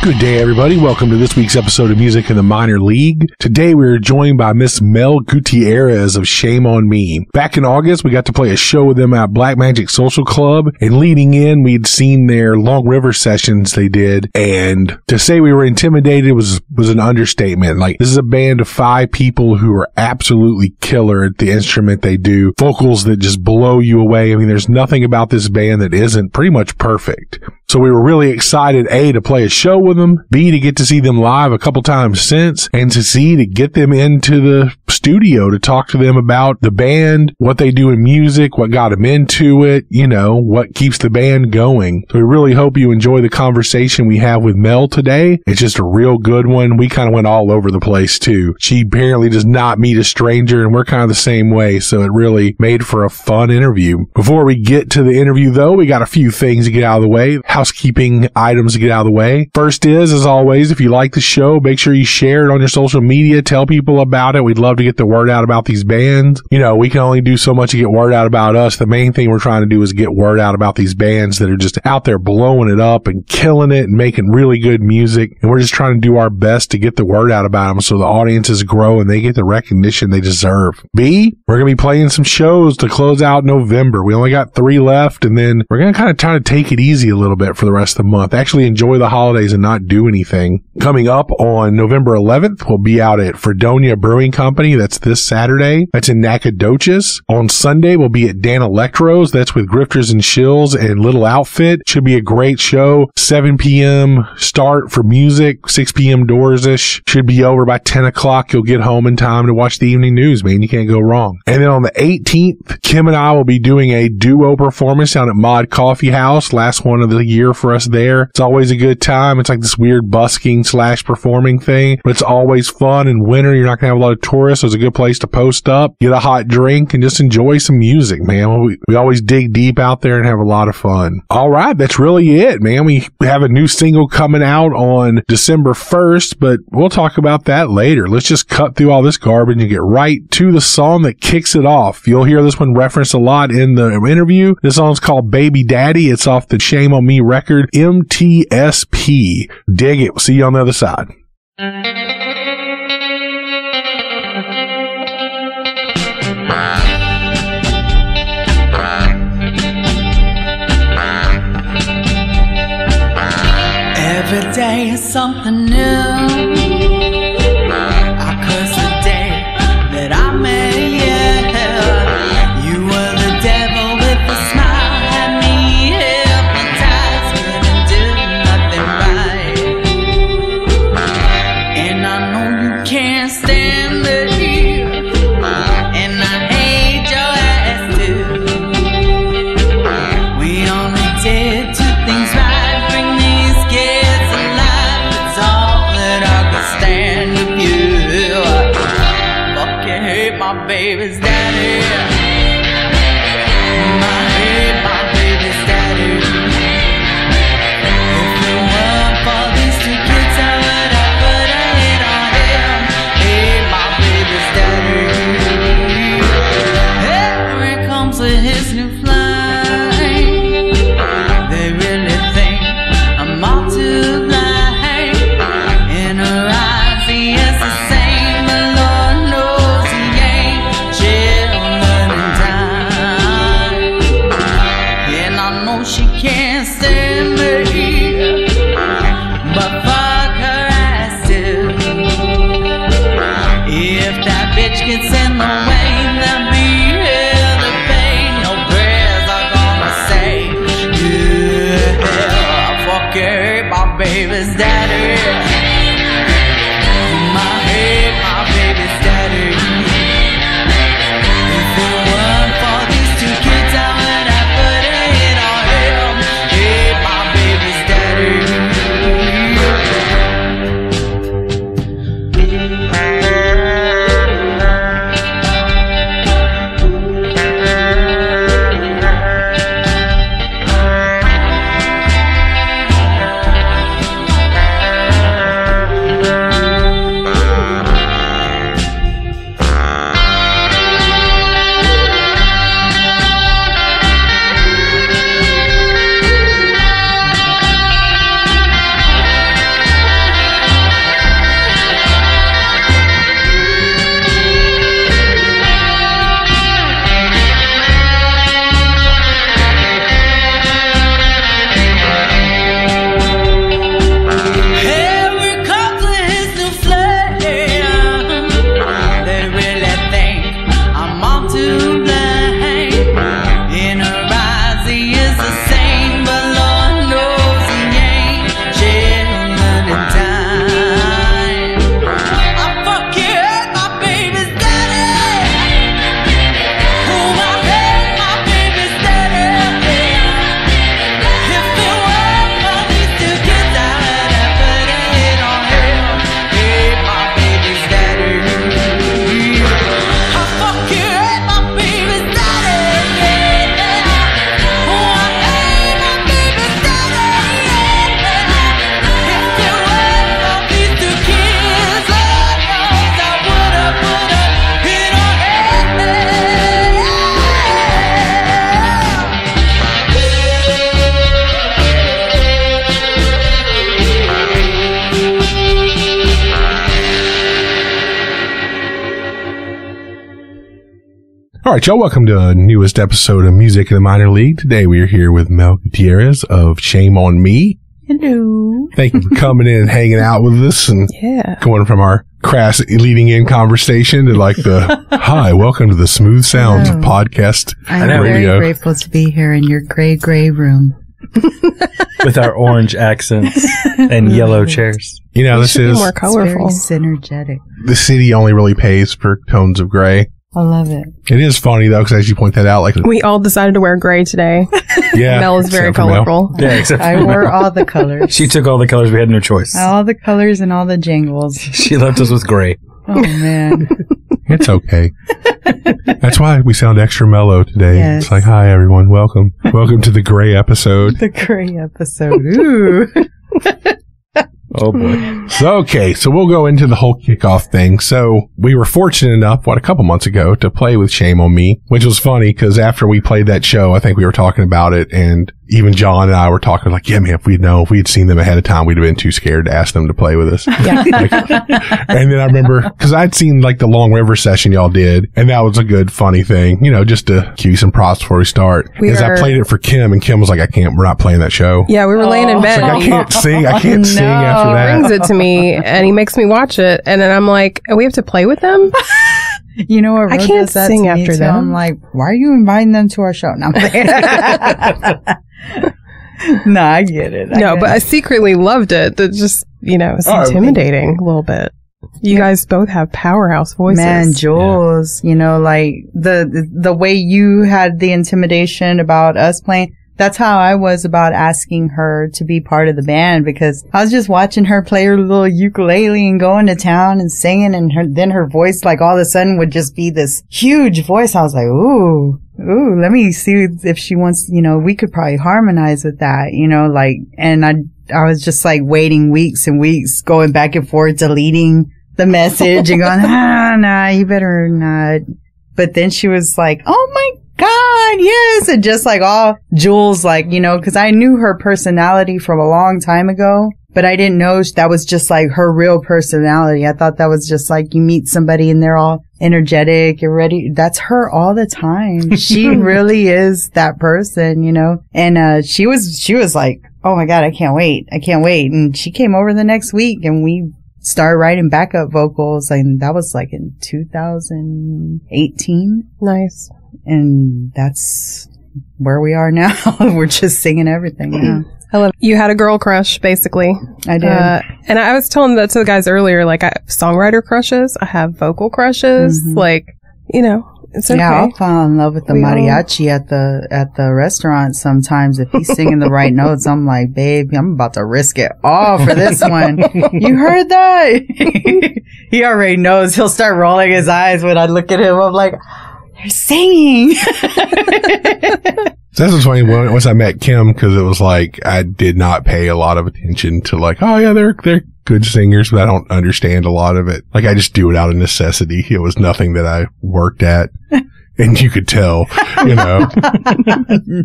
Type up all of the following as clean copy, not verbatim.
Good day, everybody. Welcome to this week's episode of Music in the Minor League. Today, we are joined by Miss Mel Gutierrez of Shame on Me. Back in August, we got to play a show with them at Black Magic Social Club, and leading in, we'd seen their Long River sessions they did, and to say we were intimidated was an understatement. Like, this is a band of 5 people who are absolutely killer at the instrument they do, vocals that just blow you away. I mean, there's nothing about this band that isn't pretty much perfect. So we were really excited, A, to play a show with them, B, to get to see them live a couple times since, and to get them into the studio to talk to them about the band, what they do in music, what got them into it, you know, what keeps the band going. So we really hope you enjoy the conversation we have with Mel today. It's just a real good one. We kind of went all over the place too. She apparently does not meet a stranger, and we're kind of the same way, so it really made for a fun interview. Before we get to the interview though, we got a few things to get out of the way. Housekeeping items to get out of the way. First is, as always, if you like the show, make sure you share it on your social media. Tell people about it. We'd love to get the word out about these bands. You know, we can only do so much to get word out about us. The main thing we're trying to do is get word out about these bands that are just out there blowing it up and killing it and making really good music. And we're just trying to do our best to get the word out about them so the audiences grow and they get the recognition they deserve. B, we're going to be playing some shows to close out November. We only got 3 left, and then we're going to kind of try to take it easy a little bit for the rest of the month. Actually enjoy the holidays and not do anything. Coming up on November 11th, we'll be out at Fredonia Brewing Company. That's this Saturday. That's in Nacogdoches. On Sunday, we'll be at Dan Electro's. That's with Grifters and Shills and Little Outfit. Should be a great show. 7 p.m. start for music, 6 p.m. doors-ish. Should be over by 10 o'clock. You'll get home in time to watch the evening news, man. You can't go wrong. And then on the 18th, Kim and I will be doing a duo performance down at Mod Coffee House. Last one of the year for us there. It's always a good time. It's like this weird busking / performing thing, but it's always fun. In winter, you're not going to have a lot of tourists, so it's a good place to post up, get a hot drink, and just enjoy some music, man. We always dig deep out there and have a lot of fun. All right, that's really it, man. We have a new single coming out on December 1st, but we'll talk about that later. Let's just cut through all this garbage and get right to the song that kicks it off. You'll hear this one referenced a lot in the interview. This song's called Baby Daddy. It's off the Shame on Me record, MTSP. Dig it. We'll see you on the other side. Every day is something new. I curse the day that I met you. You were the devil with a smile, had me hypnotized, couldn't do nothing right. And I know you can't stand it here, and I hate your ass too. We only did 2 things right, bring these kids alive. It's all that I could stand of you. Fucking hate my baby's daddy. I hate my baby's daddy. If it weren't for these 2 kids, I would have put a hit on him. Hate my baby's daddy. Here it comes with his new flame. They really think I'm all too blind. In her eyes he is the same, but Lord knows he ain't chillin' in time. And I know she can't stand me, but fuck her ass too. If that bitch gets in the way, then be here the pain. No prayers are gonna save. Yeah, fuck it, my baby's daddy. I hate my baby's daddy. If it weren't for these 2 kids, I would have put a hit on him. Hate my baby's daddy. All right, y'all, welcome to the newest episode of Music in the Minor League. Today we are here with Mel Gutierrez of Shame on Me. Hello. Thank you for coming in and hanging out with us and going from our crass leading in conversation to like the, hi, welcome to the smooth sounds of podcast I'm radio. very grateful to be here in your gray room. With our orange accents and yellow chairs. You know, this is more colorful. It's very synergetic. the city only really pays for tones of gray. I love it. It is funny though, because as you point that out, like We all decided to wear gray today. yeah, Mel is very except for Mel. colorful. Yeah, except I for wore Mel. all the colors. She took all the colors. We had no choice. All the colors and all the jangles. She left us with gray. Oh, man. It's okay. That's why we sound extra mellow today. Yes. It's like, hi everyone, welcome to the gray episode. The gray episode. Ooh. Oh boy. So we'll go into the whole kickoff thing. So we were fortunate enough, a couple months ago to play with Shame on Me, which was funny because after we played that show, I think we were talking about it, and even John and I were talking like, yeah, man, if we had seen them ahead of time, we'd have been too scared to ask them to play with us. Yeah. And then I remember, because I'd seen like the Long River session y'all did, and that was a good, funny thing, just to give you some props before we start. Because I played it for Kim, and Kim was like, we're not playing that show. Yeah, we were laying in bed. Like, I can't sing after He that. brings it to me and he makes me watch it, and then I'm like, we have to play with them? You know what? I Ro can't does that sing to me, after too. them. I'm like, why are you inviting them to our show? No, I'm playing. No, I get it. But I secretly loved it. That just, it's intimidating a little bit. You guys both have powerhouse voices. Man, Jules, like the way you had the intimidation about us playing, that's how I was about asking her to be part of the band, because I was just watching her play her little ukulele and going to town and singing, and then her voice, like, all of a sudden would just be this huge voice. I was like, ooh, let me see if she wants, we could probably harmonize with that, and I was just like waiting weeks and weeks, going back and forth, deleting the message and going, nah, you better not. But then she was like, oh my God, yes. And just like all Jules, like, because I knew her personality from a long time ago, but I didn't know that was just like her real personality. I thought that was just like you meet somebody and they're all energetic and ready. That's her all the time. She really is that person, and she was like, oh my God, I can't wait. And she came over the next week and we started writing backup vocals, and that was like in 2018. Nice. And that's where we are now. We're just singing everything now. I love it. You had a girl crush, basically. I did. And I was telling that to the guys earlier, like, I have songwriter crushes, I have vocal crushes, like, it's okay. Yeah, I'll fall in love with the mariachi at the restaurant sometimes. If he's singing the right notes, I'm like, babe, I'm about to risk it all for this one. You heard that? He already knows. He'll start rolling his eyes when I look at him. I'm like, they're singing. That's what's funny once I met Kim, because it was like I did not pay a lot of attention to like, oh yeah, they're good singers, but I don't understand a lot of it. Like, I just do it out of necessity. It was nothing that I worked at. And you could tell, No.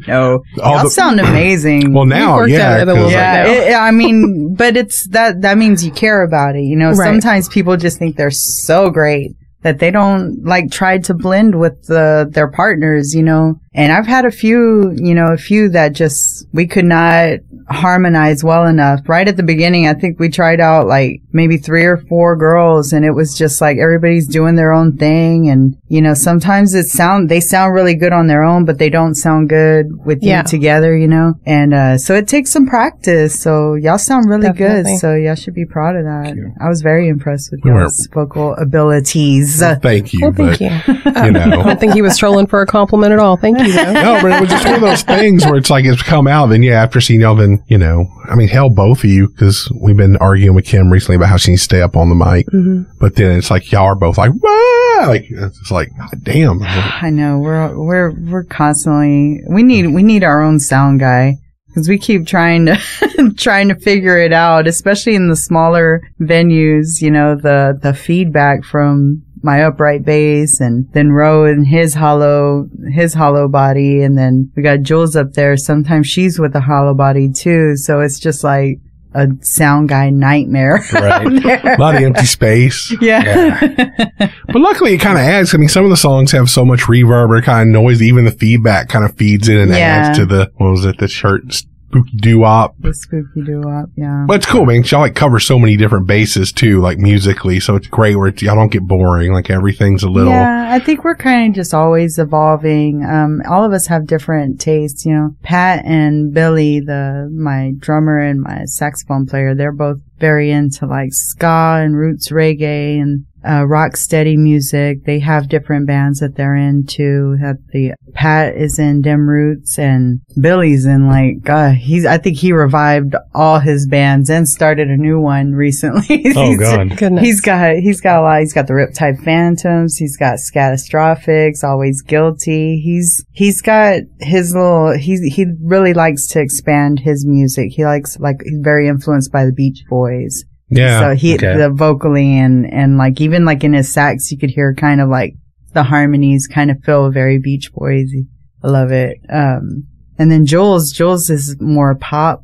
Y'all sound amazing. Well, now, yeah. I mean, but it's that means you care about it. Right. Sometimes people just think they're so great that they don't like try to blend with their partners, And I've had a few that just, we could not harmonize well enough. Right at the beginning, I think we tried out like maybe 3 or 4 girls, and it was just like everybody's doing their own thing. And, sometimes they sound really good on their own, but they don't sound good with you together, And, so it takes some practice. So y'all sound really good. So y'all should be proud of that. I was very impressed with y'all's vocal abilities. Well, thank you. Well, thank you. I I don't think he was trolling for a compliment at all. Thank you, though. No, but it was just one of those things where it's like, it's come out, then after seeing y'all, then, hell, both of you, because we've been arguing with Kim recently about how she needs to stay up on the mic. Mm-hmm. But then it's like, y'all are both like, wah! Like, it's like, God damn. I know. We're constantly, we need our own sound guy. Because we keep trying to figure it out, especially in the smaller venues, the feedback from my upright bass, and then Ro and his hollow body, and then we got Jules up there. Sometimes she's with a hollow body too. So it's just like, a sound guy nightmare. Right. A lot of empty space. Yeah. But luckily it kind of adds. I mean, some of the songs have so much reverb or kind of noise. Even the feedback kind of feeds in and adds to the, what was it, the shirt spooky doo-wop. The spooky doo-wop, yeah. But it's cool, man. Y'all like cover so many different bases too, like musically. So it's great where y'all don't get boring. Like everything's a little. Yeah, I think we're kind of just always evolving. All of us have different tastes, you know. Pat and Billy, my drummer and my saxophone player, they're both very into like ska and roots reggae and rock steady music. They have different bands that they're into. Pat is in Dem Roots and Billy's in like, I think he revived all his bands and started a new one recently. Oh God. Goodness. He's got a lot. He's got the Riptide Phantoms. He's got Scatastrophics, Always Guilty. He's got his little, he really likes to expand his music. He likes, like, he's very influenced by the Beach Boys. Yeah. So the vocally and like even like in his sax, you could hear kind of like the harmonies kind of feel very Beach Boys-y. I love it. And then Jules is more pop.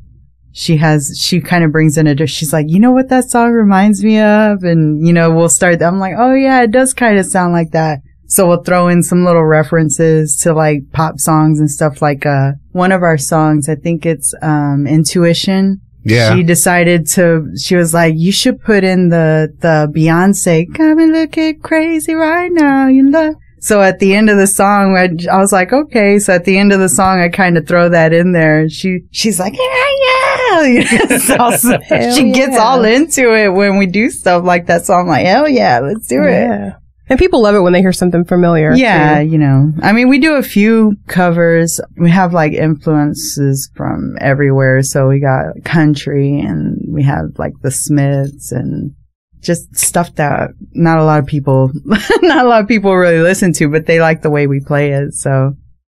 She kind of brings in she's like, you know what that song reminds me of? And, you know, we'll start, I'm like, oh yeah, it does kind of sound like that. So we'll throw in some little references to like pop songs and stuff like, one of our songs, I think it's, Intuition. Yeah. She was like, you should put in the Beyonce, come and look it crazy right now, you know. So at the end of the song, I was like, okay. So at the end of the song, I kind of throw that in there. She's like, yeah. She gets all into it when we do stuff like that. So I'm like, hell yeah, let's do it. Yeah. And people love it when they hear something familiar. Yeah, too. you know. I mean, we do a few covers. We have like influences from everywhere. So we got country and we have like the Smiths and just stuff that not a lot of people really listen to, but they like the way we play it. So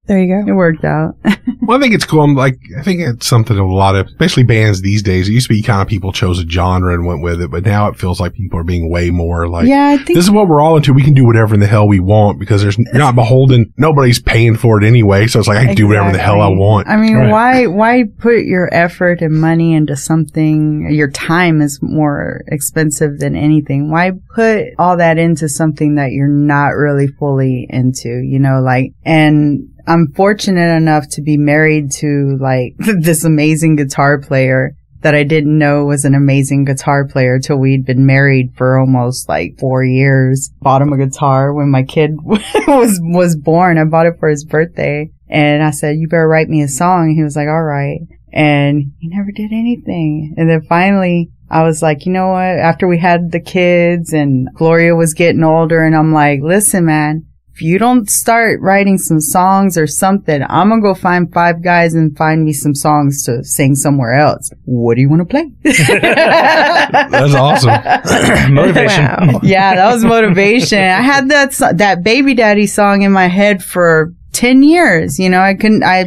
there you go. It worked out. Well, I think it's cool. I think it's something a lot of, especially bands these days. It used to be kind of people chose a genre and went with it, but now it feels like people are being way more like, yeah, I think this is what we're all into. We can do whatever in the hell we want because you're not beholden. Nobody's paying for it anyway. So it's like, I can do whatever the hell I want. I mean, why put your effort and money into something? Your time is more expensive than anything. Why put all that into something that you're not really fully into, you know, like, and I'm fortunate enough to be married to like this amazing guitar player that I didn't know was an amazing guitar player till we'd been married for almost like 4 years. Bought him a guitar when my kid was born. I bought it for his birthday and I said, you better write me a song. He was like, all right. And he never did anything. And then finally I was like, you know what? After we had the kids and Gloria was getting older and I'm like, listen, man, if you don't start writing some songs or something, I'm going to go find 5 guys and find me some songs to sing somewhere else. What do you want to play? That's awesome. Motivation. Wow. Yeah, that was motivation. I had that Baby Daddy song in my head for 10 years. You know,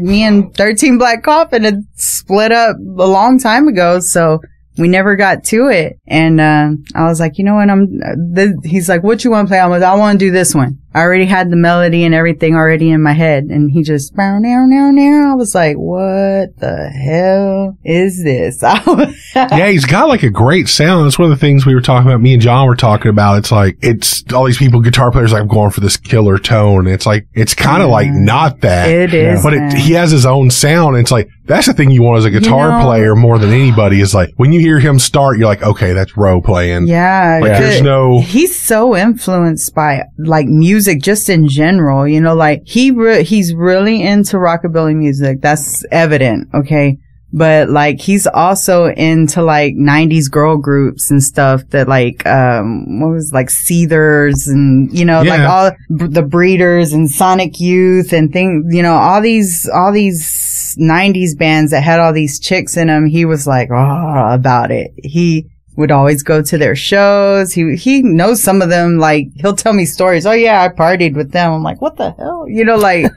me and 13 Black Coffin had split up a long time ago. So we never got to it. And, I was like, you know what? He's like, what you want to play? I want to do this one. I already had the melody and everything already in my head. And he just, I was like, what the hell is this? Yeah, he's got like a great sound. That's one of the things we were talking about. Me and John were talking about. It's like, it's all these people, guitar players, like going for this killer tone. It's like, it's kind of like not that. It is. But he has his own sound. It's like, that's the thing you want as a guitar player more than anybody is like, when you hear him start, you're like, okay, that's Roe playing. Yeah. Like he's so influenced by like music just in general, you know, like he's really into rockabilly music. That's evident. Okay. But like he's also into like 90s girl groups and stuff that like, what was like Seethers and, you know, like all the Breeders and Sonic Youth and things, you know, all these 90s bands that had all these chicks in them. He was like, oh, about it. He would always go to their shows. He knows some of them, like he'll tell me stories. Oh yeah, I partied with them. I'm like, what the hell? You know, like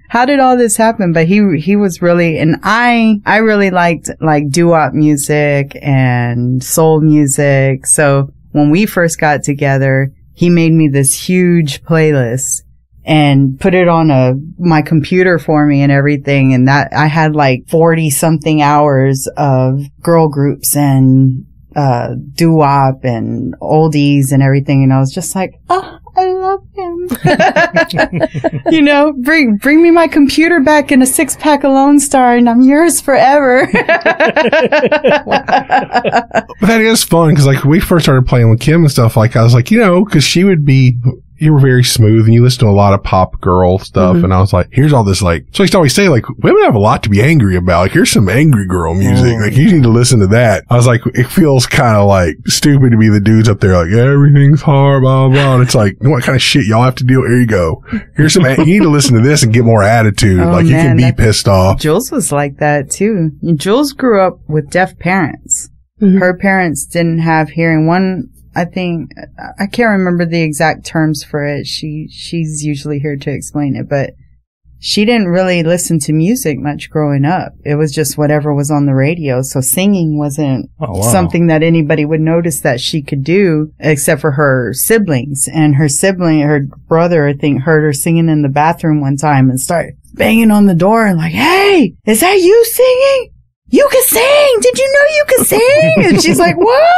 how did all this happen? But he was really, and I really liked like doo-wop music and soul music. So when we first got together, he made me this huge playlist. and put it on my computer for me and everything. And that I had like 40 something hours of girl groups and doo-wop and oldies and everything. And I was just like, oh, I love him. You know, bring me my computer back in a 6-pack of Lone Star and I'm yours forever. But that is fun because like we first started playing with Kim and stuff, like I was like, you know, because you were very smooth and you listen to a lot of pop girl stuff. And I was like, here's all this like, so I used to always say like, women have a lot to be angry about. Like, here's some angry girl music. Like, you need to listen to that. I was like, it feels kind of like stupid to be the dudes up there like, everything's hard, blah, blah. And it's like, you know what kind of shit y'all have to do? Here you go. Here's some, you need to listen to this and get more attitude. Oh, like, you can be pissed off. Jules was like that too. Jules grew up with deaf parents. Her parents didn't have hearing. One, I think, I can't remember the exact terms for it. She's usually here to explain it, but she didn't really listen to music much growing up. It was just whatever was on the radio. So singing wasn't something that anybody would notice that she could do, except for her siblings. And her brother, I think, heard her singing in the bathroom one time and started banging on the door and like, hey, is that you singing? You can sing! Did you know you can sing? And she's like, what?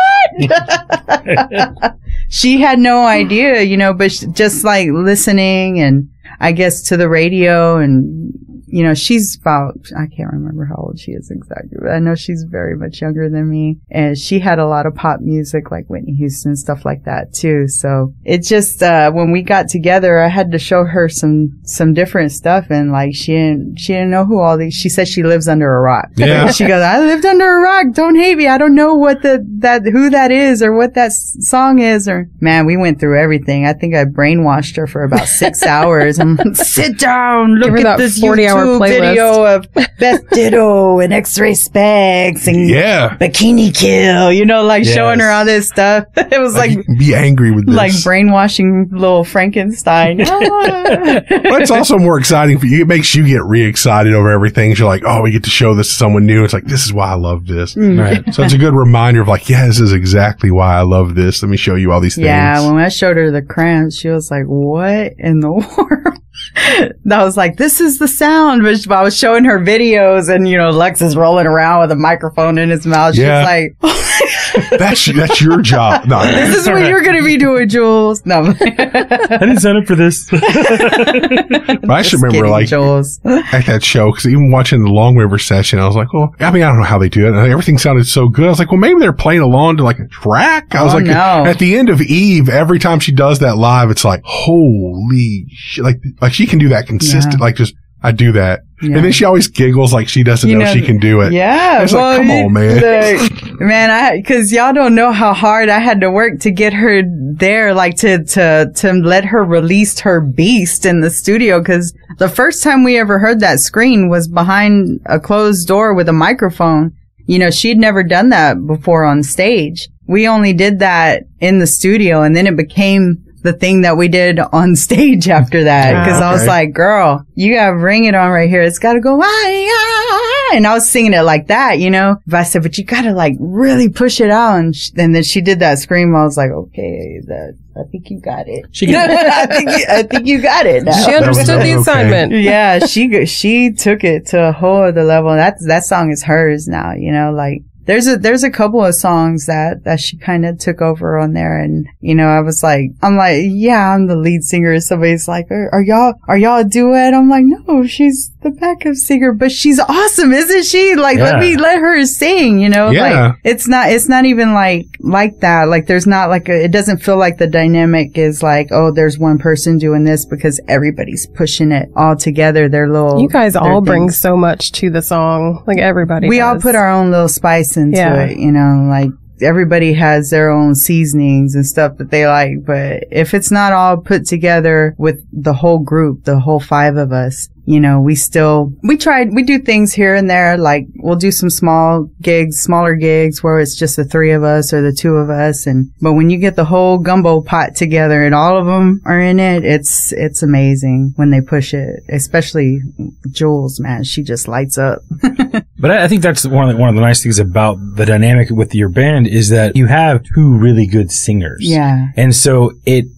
She had no idea, you know, but just like listening and I guess to the radio and, you know, she's about, I can't remember how old she is exactly, but I know she's very much younger than me. And she had a lot of pop music like Whitney Houston, stuff like that too. So it just, when we got together, I had to show her some different stuff. And like, she didn't know who all these, she said she lives under a rock. Yeah. She goes, I lived under a rock. Don't hate me. I don't know what who that is or what that song is. Or man, we went through everything. I think I brainwashed her for about 6 hours. I'm like, sit down, look at this 40-hour video of Beth Ditto and X-Ray Specs and Bikini Kill, you know, like showing her all this stuff. It was like be angry with this. Like brainwashing little Frankenstein. But it's also more exciting for you. It makes you get re-excited over everything. You're like, oh, we get to show this to someone new. It's like, this is why I love this. Right. So it's a good reminder of like, yeah, this is exactly why I love this. Let me show you all these things. Yeah, when I showed her the cramps, she was like, what in the world? I was like, this is the sound. But I was showing her videos and, you know, Lex is rolling around with a microphone in his mouth. She's like, that's your job. No, this is what you're going to be doing, Jules. No. I didn't sign up for this. But I should remember like Jules. At that show, because even watching the Long River session, I was like, well, I mean, I don't know how they do it. And everything sounded so good. I was like, well, maybe they're playing along to like a track. I was like, at the end of Eve, every time she does that live, it's like, holy shit. Like she can do that consistent, like just, I do that. Yeah. And then she always giggles like she doesn't know she can do it. Yeah. It's like, come on, man. Cause y'all don't know how hard I had to work to get her there, like to let her release her beast in the studio. Cause the first time we ever heard that scream was behind a closed door with a microphone. You know, she'd never done that before on stage. We only did that in the studio and then it became the thing that we did on stage after that. Cause I was like, girl, you gotta bring it on right here. It's gotta go, and I was singing it like that, you know, but I said, but you gotta like really push it out. And then she did that scream. I was like, okay, I think you got it. I think you got it now. She understood the assignment. Yeah. She took it to a whole other level. That song is hers now, you know, like, there's a couple of songs that she kind of took over on there. And, you know, I'm like, yeah, I'm the lead singer. Somebody's like, are y'all a duet? I'm like, no, she's the backup singer, but she's awesome, isn't she? Like, let her sing, you know? Yeah. Like, it's not even like that. Like, there's not like it doesn't feel like the dynamic is like, oh, there's one person doing this because everybody's pushing it all together. You guys all bring so much to the song. Like, everybody We does. all put our own little spice into it, you know, like everybody has their own seasonings and stuff that they like, but if it's not all put together with the whole group, the whole 5 of us, we do things here and there. Like we'll do some smaller gigs where it's just the three of us or the two of us. But when you get the whole gumbo pot together and all of them are in it, it's amazing when they push it, especially Jules, man. She just lights up. But I think that's one of the nice things about the dynamic with your band is that you have two really good singers. Yeah. And so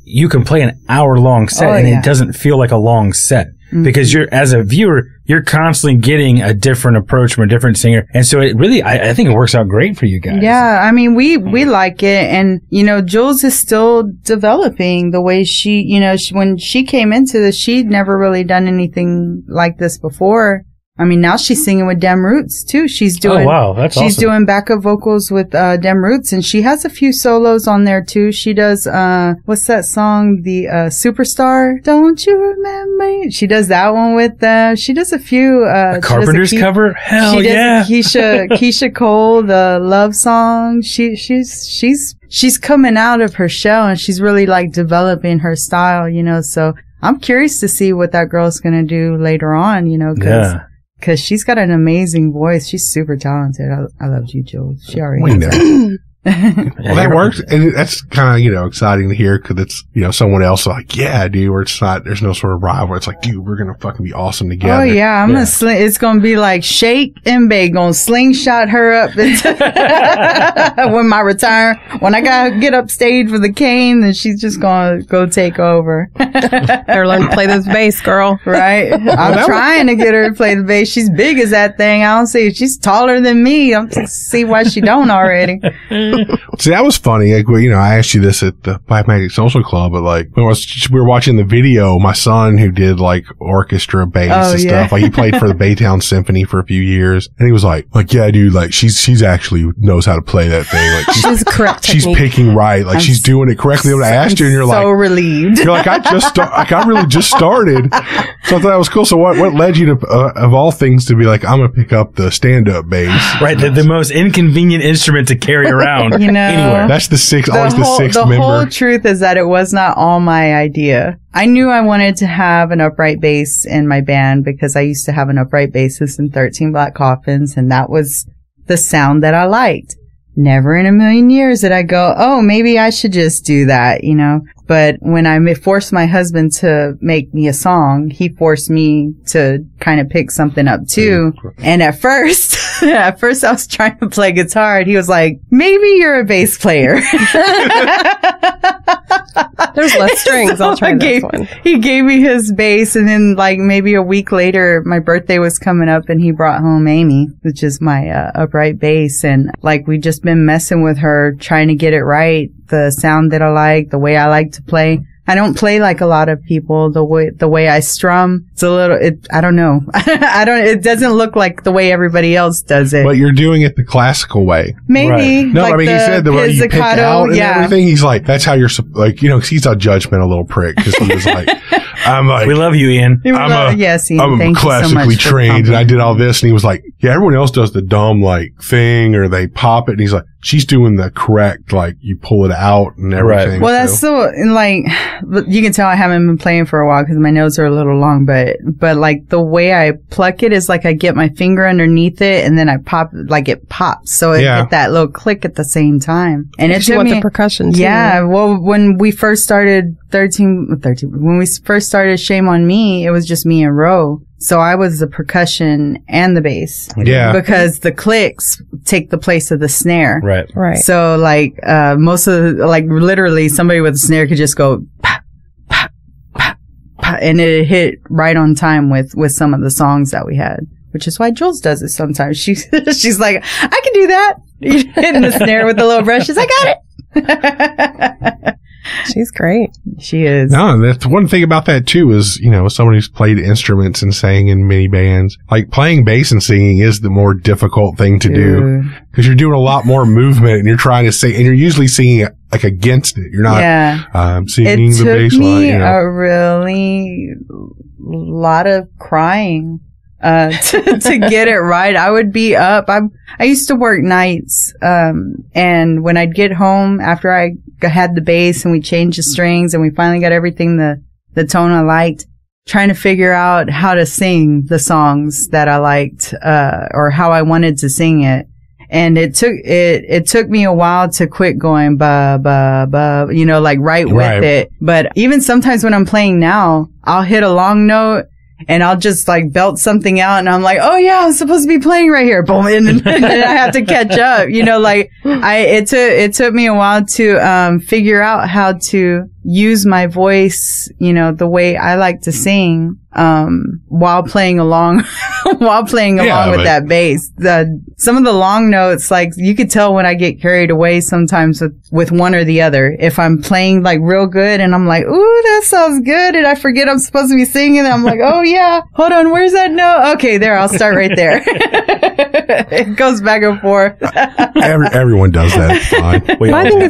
you can play an hour-long set it doesn't feel like a long set. Mm-hmm. Because as a viewer, you're constantly getting a different approach from a different singer. And so it really, I think it works out great for you guys. Yeah. I mean, we like it. And, Jules is still developing the way when she came into this, she'd never really done anything like this before. I mean, now she's singing with Dem Roots too. She's doing, she's doing backup vocals with, Dem Roots, and she has a few solos on there too. She does, what's that song? The, Superstar. Don't you remember? She does that one with them. She does a few, a Carpenter's cover? Hell yeah. Keisha Cole, the love song. She's coming out of her shell and she's really like developing her style, so I'm curious to see what that girl's gonna do later on, Cause she's got an amazing voice. She's super talented. I love you, Jules. She already knows. Well, that works, and that's kind of exciting to hear because it's someone else like, yeah, dude, where it's not, there's no sort of rival. It's like, dude, we're gonna fucking be awesome together. Oh yeah, I'm gonna it's gonna be like Shake and Bake gonna slingshot her up when I gotta get upstage for the cane, then she's just gonna go take over. Better learn to play this bass, girl. Right? I'm trying to get her to play the bass. She's big as that thing. I don't see. She's taller than me. I'm see why she don't already. See, that was funny. Like, I asked you this at the Black Magic Social Club, but like when we were watching the video, my son who did like orchestra bass and stuff, like he played for the Baytown Symphony for a few years, and he was like, yeah, dude, like she's actually knows how to play that thing. Like she's correct. She's picking right. Like she's doing it correctly. When I asked you, and you're like, so relieved. You're like, I really just started. So I thought that was cool. So what led you to, of all things, to be like, I'm gonna pick up the stand-up bass? Right, the most inconvenient instrument to carry around. Anywhere. That's the sixth member. The whole truth is that it was not all my idea. I knew I wanted to have an upright bass in my band because I used to have an upright bassist in 13 Black Coffins, and that was the sound that I liked. Never in a million years did I go, oh, maybe I should just do that, But when I forced my husband to make me a song, he forced me to kind of pick something up too. And at first I was trying to play guitar, and he was like, maybe you're a bass player. There's less strings. I'll try this one. He gave me his bass, and then like maybe a week later, my birthday was coming up, and he brought home Amy, which is my upright bass. And like we just been messing with her, trying to get it right, the sound that I like, the way I like to play. I don't play like a lot of people. The way I strum, it's a little, I don't know. It doesn't look like the way everybody else does it. But you're doing it the classical way. Maybe. Right. No, like I mean, he said the way you pick out and everything. He's like, that's how you're, like, cause he's a judgmental little prick. Cause he was like, I'm like, we love you, Ian. Yes, Ian. I'm classically trained, and I did all this. And he was like, yeah, everyone else does the dumb, like, thing, or they pop it. And he's like, she's doing the correct, like, you pull it out and everything. Right. Well, that's so, like, you can tell I haven't been playing for a while because my notes are a little long, but like, the way I pluck it is like I get my finger underneath it, and then I pop, like, it pops. So I get that little click at the same time. And it you want the percussion too. Yeah. Well, when we first started when we first started Shame on Me, it was just me and Ro. So I was the percussion and the bass. Yeah. Because the clicks take the place of the snare. Right. So like, most of the, like, literally somebody with a snare could just go pop, pop, pop, pop, and it hit right on time with some of the songs that we had. Which is why Jules does it sometimes. She's like, I can do that. Hitting the snare with the little brushes. I got it. She's great. She is. No, that's one thing about that too is, someone who's played instruments and sang in many bands, like playing bass and singing is the more difficult thing to do because you're doing a lot more movement and you're trying to sing, and you're usually singing like against it. You're not singing the bass line. It took me a really lot of crying to get it right. I would be up. I used to work nights, and when I'd get home after I had the bass and we changed the strings and we finally got everything the tone I liked, trying to figure out how to sing the songs that I liked, or how I wanted to sing it. And it took me a while to quit going ba ba ba, you know, like right with it. But even sometimes when I'm playing now, I'll hit a long note and I'll just like belt something out and I'm like, oh yeah, I'm supposed to be playing right here. Boom. And then I have to catch up, you know, like it took me a while to, figure out how to use my voice, you know, the way I like to sing, while playing along, with that bass. Some of the long notes, like you could tell when I get carried away sometimes with one or the other. If I'm playing like real good and I'm like, ooh, that sounds good. And I forget I'm supposed to be singing. And I'm like, oh yeah, hold on. Where's that note? Okay, there, I'll start right there. It goes back and forth. Everyone does that. It's fine. Well, I think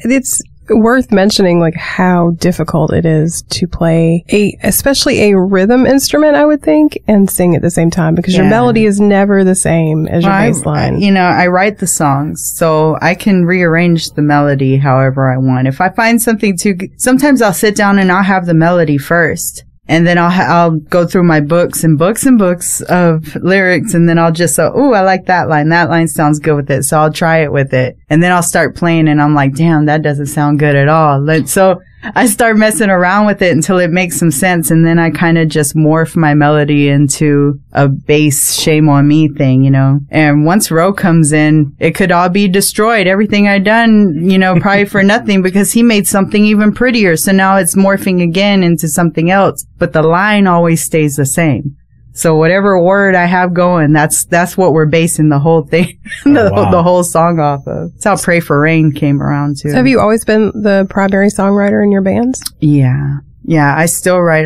it's worth mentioning like how difficult it is to play especially a rhythm instrument, I would think, and sing at the same time, because your melody is never the same as your bass line. You know, I write the songs, so I can rearrange the melody however I want. If I find something sometimes I'll sit down and I'll have the melody first. And then I'll go through my books of lyrics, and then I'll just say, ooh, I like that line. That line sounds good with it. So I'll try it with it. And then I'll start playing and I'm like, damn, that doesn't sound good at all. So I start messing around with it until it makes some sense. And then I kind of just morph my melody into a bass shame on me thing, you know. And once Ro comes in, it could all be destroyed. Everything I done, you know, probably for nothing, because he made something even prettier. So now it's morphing again into something else, but the line always stays the same. So whatever word I have going, that's what we're basing the whole thing, the whole song off of. That's how Pray for Rain came around too. So have you always been the primary songwriter in your bands? Yeah. Yeah, I still write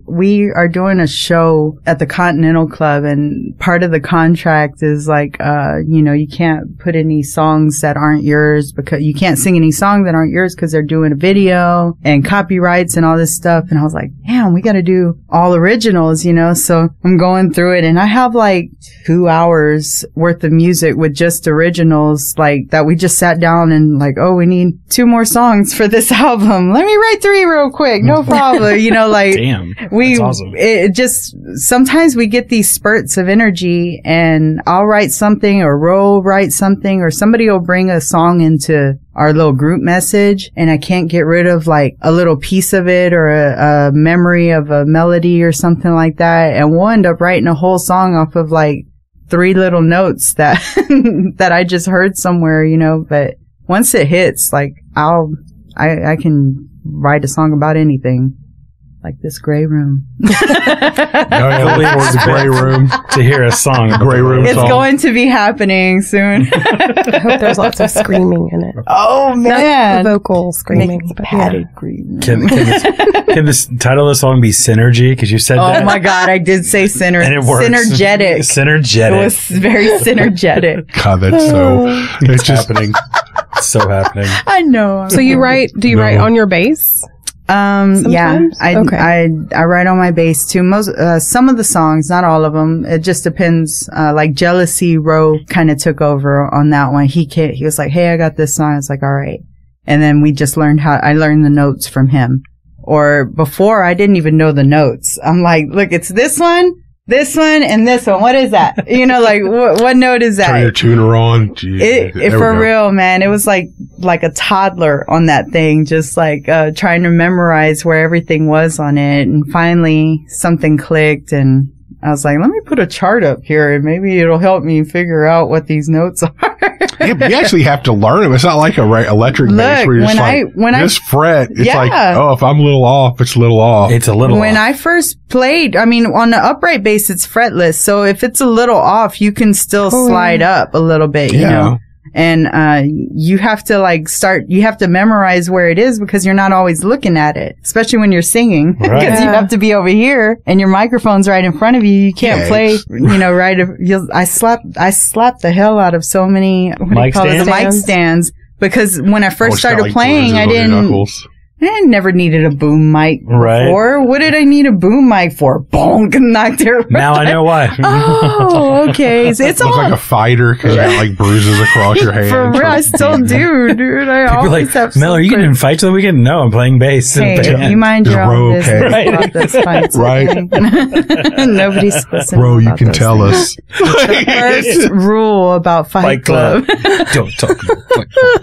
we are doing a show at the Continental Club, and part of the contract is like, you know, you can't put any songs that aren't yours, because you can't sing any songs that aren't yours because they're doing a video and copyrights and all this stuff. And I was like, damn, we got to do all originals, you know? So I'm going through it, and I have like 2 hours worth of music with just originals, like that we just sat down and like, oh, we need 2 more songs for this album. Let me write 3 real quick. No problem. You know, like, damn, that's awesome. It just, sometimes we get these spurts of energy, and I'll write something, or Ro write something, or somebody will bring a song into our little group message, and I can't get rid of like a little piece of it, or a memory of a melody or something like that. And we'll end up writing a whole song off of like 3 little notes that, that I just heard somewhere, you know. But once it hits, like, I can write a song about anything, like this gray room. The gray room to hear a song. Gray room. It's going to be happening soon. I hope there's lots of screaming in it. Oh man, not vocal screaming, but padded screaming. Can this title of the song be Synergy? Because you said that. Oh my God, I did say and it works. Synergetic. Synergetic. It was very synergetic. God, that's so. It's just happening. It's so happening. I know. So you write? Do you write on your bass? Yeah, I write on my bass too. Some of the songs, not all of them. It just depends. Like Jealousy, Ro kind of took over on that one. He was like, hey, I got this song. I was like, all right. And then we just I learned the notes from him. Or before, I didn't even know the notes. I'm like, look, it's this one, and this one. What is that? You know, like, what note is that? Turn your tuner on. Jeez, for real, man. It was like a toddler on that thing, just like, trying to memorize where everything was on it. And finally something clicked, and I was like, let me put a chart up here, and maybe it'll help me figure out what these notes are. You actually have to learn them. It's not like a electric bass where you're just this fret. It's like, oh, if I'm a little off, it's a little off. It's a little off. When I first played, I mean, on the upright bass, it's fretless. So if it's a little off, you can still slide up a little bit, you know. And you have to you have to memorize where it is, because you're not always looking at it, especially when you're singing, because you have to be over here and your microphone's right in front of you. You can't play, you know, I slapped the hell out of so many, mic stands, because when I first started playing, I didn't. I never needed a boom mic before. Right. What did I need a boom mic for? Bonk, knocked it. Now I know why. Oh, okay. So it's Look all like a fighter because you got like bruises across your hand. for real. I still do, dude. I People are always like, have. Mel, are you getting in fights on the weekend? No, I'm playing bass. in a Hey, band. you mind Is your Ro own okay? business Right. about those fights. Right. Okay? Nobody's listening. Bro, you about can those tell things. us. First rule about Fight Club. Don't talk about Fight Club.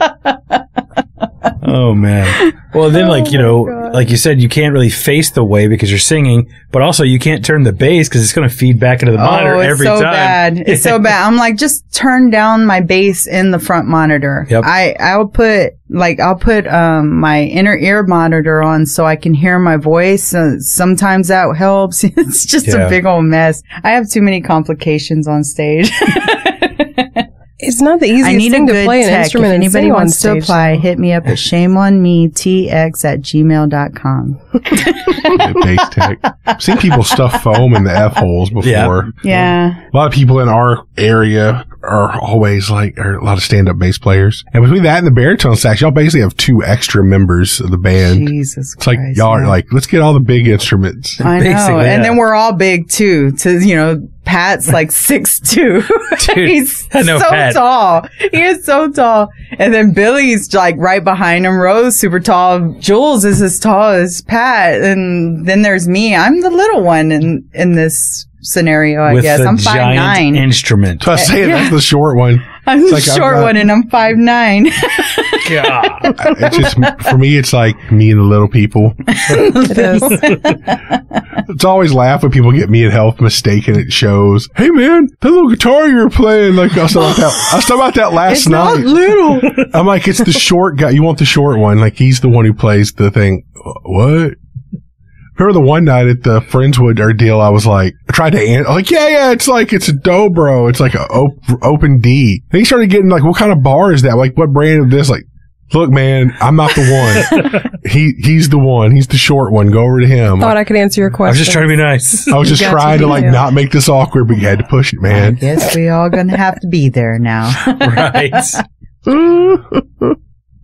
Oh, man. Well, then, like you said, you can't really face the way because you're singing, but also you can't turn the bass because it's going to feed back into the monitor it's every so time. bad. It's so bad. I'm like, just turn down my bass in the front monitor. Yep. I'll put my inner ear monitor on so I can hear my voice. Sometimes that helps. It's just a big old mess. I have too many complications on stage. It's not the easiest I need thing a to good play an tech. instrument If and anybody sing on wants to stage, apply, though. hit me up at shameonmetx@gmail.com. Bass tech. I've seen people stuff foam in the F-holes before. Yeah. A lot of people in our area are always are a lot of stand-up bass players. And between that and the baritone sax, y'all basically have 2 extra members of the band. Jesus It's like, Christ, y'all are man. like, let's get all the big instruments. I know. Basically, And yeah. then we're all big too. Pat's like 6'2". Dude, He's I know so Pat. tall. He is so tall. And then Billy's like right behind him. Rose, super tall. Jules is as tall as Pat. And then there's me. I'm the little one in this scenario, I With guess. the I'm giant 5'9". instrument. So I was saying that's the short one. I'm It's the like I've short got- one and I'm 5'9". God. It's just, for me, it's like me and the little people. It is. It's always laugh when people get me and Health mistaken at shows. Hey man, that little guitar you were playing, I was talking about that last It's night. not little. I'm like, it's the short guy. You want the short one. Like, he's the one who plays the thing. What? Remember the one night at the Friendswood deal, I was like, I tried to answer, like, yeah, it's a dobro. It's like a open D. And he started getting like, what kind of bar is that? Like, what brand of this? Like, look, man, I'm not the one. He's the one. He's the short one. Go over to him. Thought I could answer your I question. was just trying to be nice. I was just Got trying you, to yeah. not make this awkward, but you had to push it, man. Guess we all gonna have to be there now. Right.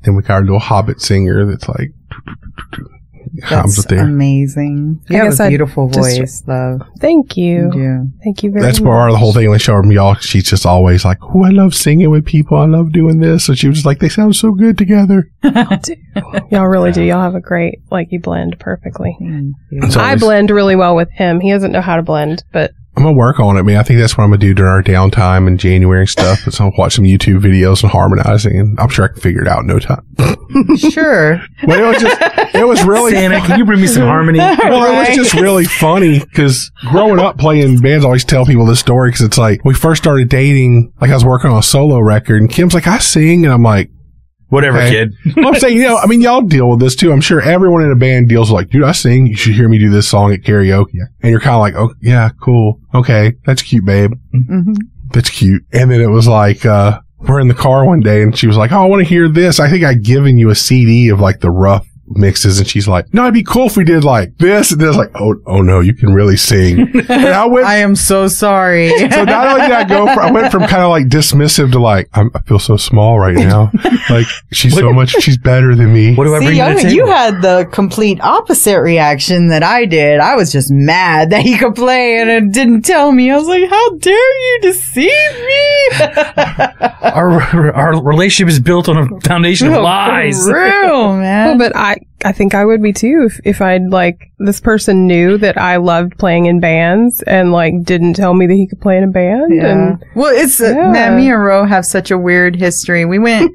Then we got our little Hobbit singer that's like, comes That's up there. amazing. You I have guess a I beautiful just- voice, love. Thank you. You do. Thank you very That's much. part of the whole thing when I show her y'all. She's just always like, "Oh, I love singing with people. I love doing this." So she was just like, "They sound so good together." Y'all really do. Y'all have a great, you blend perfectly. It's I always- blend really well with him. He doesn't know how to blend, but I'm gonna work on it, man. I think that's what I'm gonna do during our downtime in January and stuff. Is I'll watch some YouTube videos and harmonizing, and I'm sure I can figure it out in no time. Sure. Well, it was really. Santa, can you bring me some harmony? Well, it was just really funny because growing up playing bands, I always tell people this story because it's like we first started dating. Like I was working on a solo record, and Kim's like, "I sing," and I'm like, Whatever, okay. kid. Well, I'm saying, y'all deal with this too. I'm sure everyone in a band deals with like, dude, I sing. You should hear me do this song at karaoke. And you're kind of like, oh, yeah, cool. Okay. That's cute, babe. Mm-hmm. That's cute. And then it was like, we're in the car one day and she was like, oh, I want to hear this. I think I'd given you a CD of like the rough mixes. And she's like, no, it'd be cool if we did like this. And then I was like, oh no, you can really sing. And I went, I am so sorry. so not only did I went from kind of like dismissive to like, I feel so small right now. Like she's better than me. What do I bring to the table? You had the complete opposite reaction that I did. I was just mad that he could play and it didn't tell me. I was like, how dare you deceive me? Our relationship is built on a foundation of lies. For real, man. but I think I would be too if I'd this person knew that I loved playing in bands and didn't tell me that he could play in a band. Yeah. And Well, it's man, me and Ro have such a weird history. We went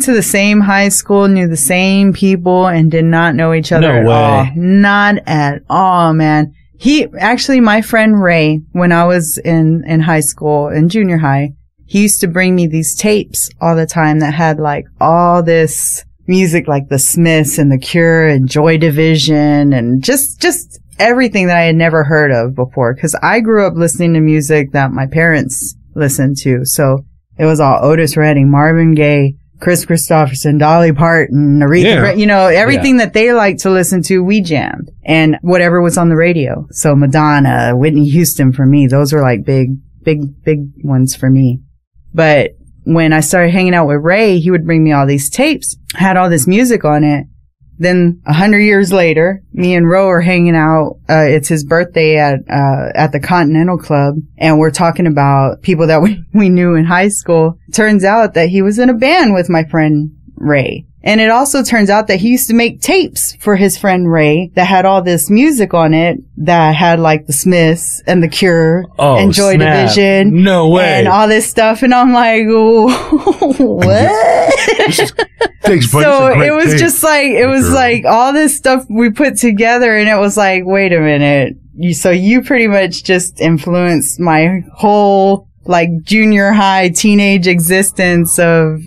to the same high school, knew the same people, and did not know each other No at way. all. Not at all, man. My friend Ray, when I was in high school, in junior high, he used to bring me these tapes all the time that had all this music, like the Smiths and the Cure and Joy Division and just everything that I had never heard of before. Cause I grew up listening to music that my parents listened to. So it was all Otis Redding, Marvin Gaye, Chris Christopherson, Dolly Parton, Aretha, everything that they liked to listen to, we jammed. And whatever was on the radio. So Madonna, Whitney Houston for me, those were big ones for me. But when I started hanging out with Ray, he would bring me all these tapes, had all this music on it Then 100 years later, me and Ro are hanging out. It's his birthday at the Continental Club. And we're talking about people that we knew in high school. Turns out that he was in a band with my friend Ray. And it also turns out that he used to make tapes for his friend Ray that had all this music on it that had like the Smiths and the Cure and Joy Division. No way. And all this stuff. And I'm like, what? So it was just like, it was like all this stuff we put together and it was like, wait a minute. So you pretty much just influenced my whole like junior high teenage existence of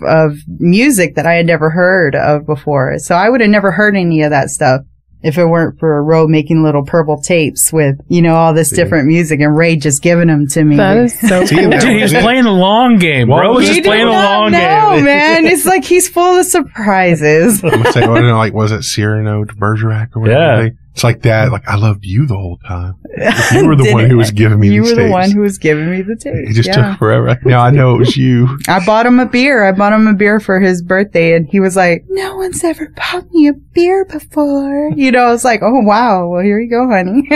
music that I had never heard of before. So I would have never heard any of that stuff if it weren't for Ro making little purple tapes with, all this different music and Ray just giving them to me. That is so cool. Dude, he was playing the long game. Ro was just playing the long game. No, man. It's like he's full of surprises. I'm saying, was it Cyrano de Bergerac or whatever? Yeah. It's like that. Like, I loved you the whole time. You were the one who was giving me the tapes. You were the one who was giving me the tapes. It just took forever. Now I know it was you. I bought him a beer. I bought him a beer for his birthday, and he was like, "No one's ever bought me a beer before." I was like, "Oh wow, well here you go, honey."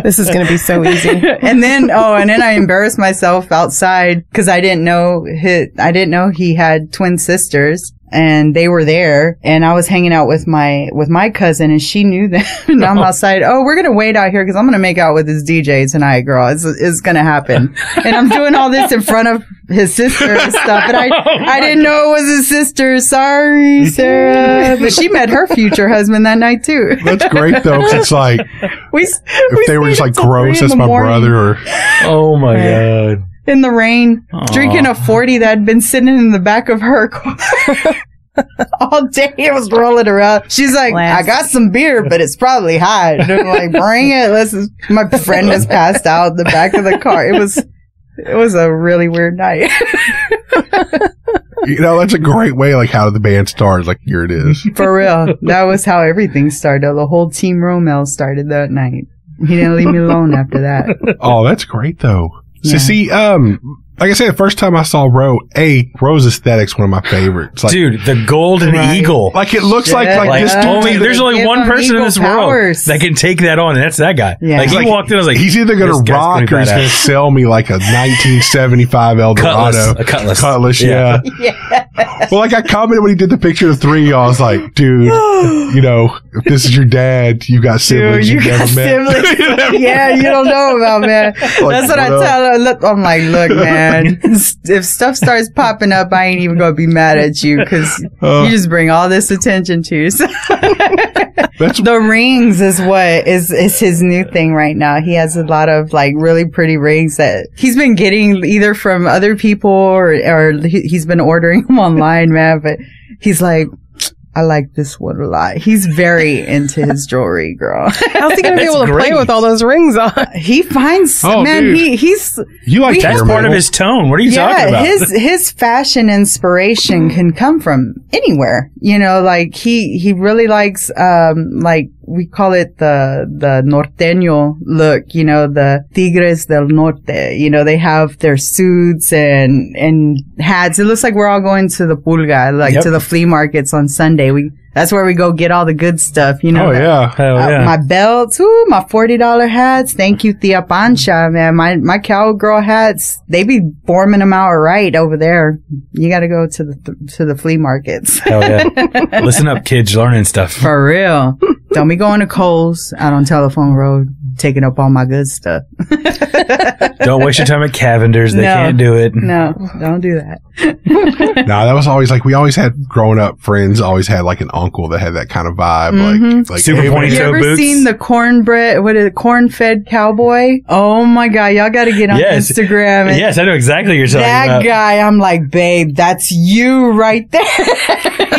This is going to be so easy. And then I embarrassed myself outside because I didn't know he had twin sisters. And they were there, and I was hanging out with my cousin, and she knew them. And I'm outside. Oh, we're gonna wait out here because I'm gonna make out with his DJ tonight, girl. It's gonna happen. And I'm doing all this in front of his sister and stuff, and I didn't know it was his sister. Sorry, Sarah. But she met her future husband that night too. That's great though, 'cause it's like if they were just like gross, that's my brother. Or oh my god. In the rain, drinking a 40 that had been sitting in the back of her car all day. It was rolling around. She's like, I got some beer, but it's probably hot. And I'm like, bring it. My friend has passed out in the back of the car. It was a really weird night. That's a great way, like how the band started. Like, here it is. For real. That was how everything started. The whole Team Romel started that night. He didn't leave me alone after that. Oh, that's great though. So Yeah. see, like I said, the first time I saw Ro's aesthetic's one of my favorites. Like, dude, the golden eagle. Like it looks like this dude. There's only one person in this world powers. that can take that on, and that's that guy. Yeah. Like he walked in, I was like, he's either going to rock or he's going to sell me like a 1975 Eldorado Cutlass. Yeah. Well, like I commented when he did the picture of 3, I was like, dude, if this is your dad, you got siblings Dude, you never met. siblings. Yeah, you don't know about, man. That's what I tell her. Look, I'm like, look, man, if stuff starts popping up, I ain't even going to be mad at you because you just bring all this attention to yourself. The rings is what is his new thing right now. He has a lot of like really pretty rings that he's been getting either from other people or he's been ordering them online, man. But he's like, I like this one a lot. He's very into his jewelry, girl. How's he going to be able to play with all those rings on? He finds, he's... You like that's part of his tone. What are you talking about? His fashion inspiration can come from anywhere. Like he really likes, like we call it the norteño look, the Tigres del Norte. They have their suits and hats. It looks like we're all going to the pulga, to the flea markets on Sunday. That's where we go get all the good stuff, Oh, yeah. Hell yeah. My belts, my $40 hats. Thank you, Tia Pancha, man. My cowgirl hats, they be forming them out right over there. You got to go to the flea markets. Hell yeah. Listen up, kids, learning stuff. For real. Don't be going to Kohl's out on Telephone Road, taking up all my good stuff. Don't waste your time at Cavender's. They can't do it. No, don't do that. No, that was always like, we always had growing up friends, always had like an uncle that had that kind of vibe. Like super pointy toe boots. You ever seen the corn-fed cowboy? Oh my God. Y'all got to get on Instagram. Yes, I know exactly what you're talking That about. guy, I'm like, babe, that's you right there.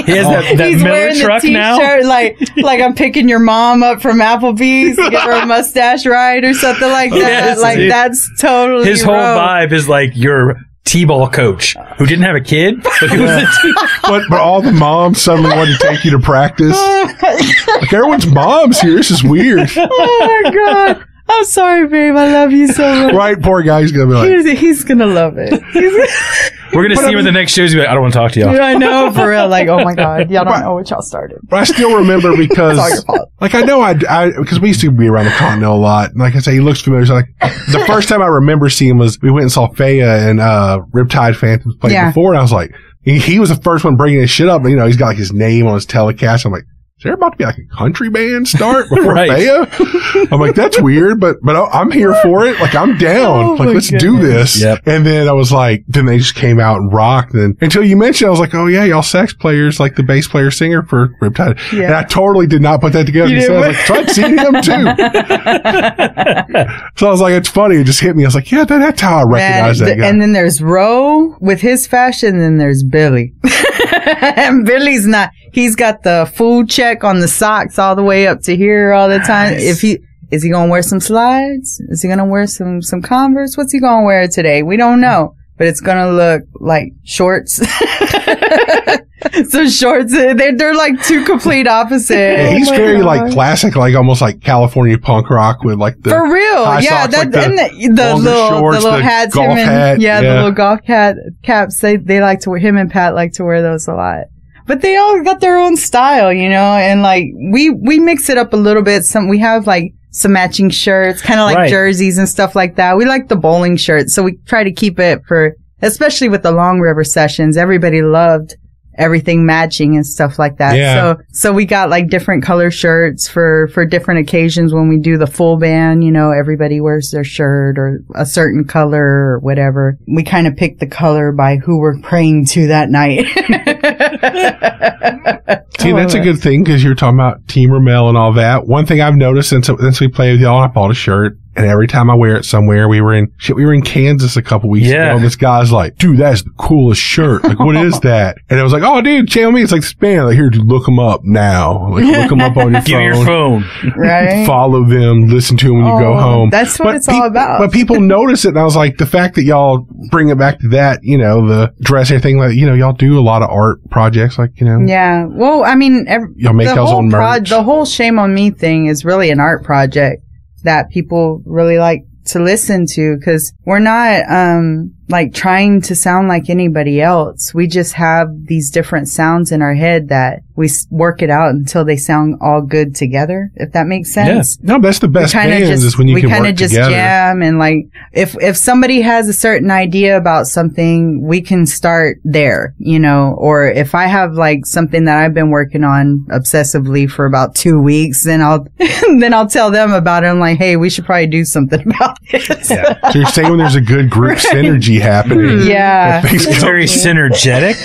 He has that He's Miller wearing truck the t-shirt, now. like I'm picking your mom up from Applebee's to give her a mustache ride or something like that. Yes, like dude. that's totally His whole vibe is like your T-ball coach who didn't have a kid, but he was but all the moms suddenly wanted to take you to practice. Like everyone's moms here. This is weird. Oh my God. I'm sorry, babe. I love you so much. Right, poor guy. He's gonna be like, he's gonna love it. We're going to see him at the next shows. Be like, I don't want to talk to y'all. Yeah, I know, for real. Like, oh my God, y'all don't know what y'all started. But I still remember because, It's all your fault. like, I know because we used to be around the continent a lot. And like I say, he looks familiar. So like, the first time I remember seeing him was we went and saw Faya and Riptide Phantoms play before, and I was like, he was the first one bringing his shit up. And, he's got like his name on his telecast. I'm like, is there about to be like a country band start before Faya? I'm like, that's weird, but I'm here for it. Like, I'm down. Like, let's do this. Yep. And then I was like, then they just came out and rocked. And until you mentioned, I was like, oh yeah, y'all sax players, like the bass player singer for Riptide. Yeah. And I totally did not put that together. I was like, so I'd seen him too. So I was like, it's funny. It just hit me. I was like, yeah, that's how I recognize that guy. And then there's Ro with his fashion, and then there's Billy. And Billy's he's got the full check on the socks all the way up to here all the time. Is he gonna wear some slides? Is he gonna wear some Converse? What's he gonna wear today? We don't know, but it's gonna look like shorts. Some shorts. They're like two complete opposite. Yeah, he's very like classic, like almost like California punk rock with like the for real. Yeah, socks, and the little hats. Golf hat. The little golf caps. They like to wear. Him and Pat like to wear those a lot. But they all got their own style, and like we mix it up a little bit. We have like some matching shirts, kind of like jerseys and stuff like that. We like the bowling shirts, so we try to keep it especially with the Long River sessions. Everybody loved everything matching and stuff like that. Yeah. So we got like different color shirts for different occasions when we do the full band. Everybody wears their shirt or a certain color or whatever. We kind of pick the color by who we're praying to that night. See, that's a good thing because you're talking about Team Mel and all that. One thing I've noticed since we played with y'all, I bought a shirt. And every time I wear it somewhere, we were in Kansas a couple weeks ago. And this guy's like, dude, that's the coolest shirt. Like, what is that? And I was like, oh, dude, channel me. It's like this band. Like, here, dude, look them up now. Like, look them up on your phone. Give me your phone. Right. Follow them. Listen to them when you go home. That's what it's all about. But people notice it. And I was like, the fact that y'all bring it back to that, the dress, everything, like, y'all do a lot of art projects, like, Yeah. Well, I mean, y'all make y'all's own merch. The whole Shame on Me thing is really an art project that people really like to listen to, because we're not like trying to sound like anybody else. We just have these different sounds in our head that we work it out until they sound all good together, if that makes sense. Yeah. No, that's the best bands is when you can work together. We kind of just jam, and like if somebody has a certain idea about something, we can start there, or if I have like something that I've been working on obsessively for about 2 weeks, then I'll tell them about it. I'm like, hey, we should probably do something about this. Yeah. So you're saying when there's a good group synergy happening. Yeah. It's very synergetic.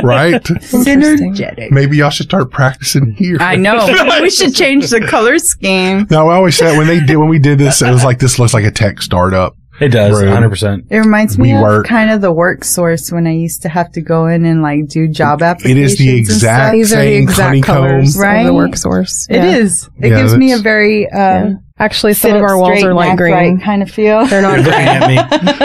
Right? Synergetic. Maybe y'all should start practicing here. I know. We should change the color scheme. No, I always said when we did this, it was like, this looks like a tech startup. It does, 100%. It reminds me of kind of the work source when I used to have to go in and like do job applications. It is the exact These are the same exact colors, right? Of the work source. It is. It gives me a very actually some of our walls are light green kind of feel. They're not looking at me.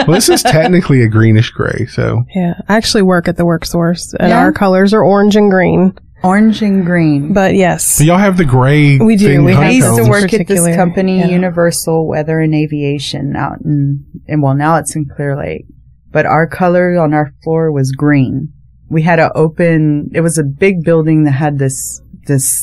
Well, this is technically a greenish gray, so yeah. I actually work at the work source, and our colors are orange and green. Orange and green. But yes. But y'all have the gray. We do. I used to work at this company, Universal Weather and Aviation, out now it's in Clear Lake. But our color on our floor was green. We had it was a big building that had this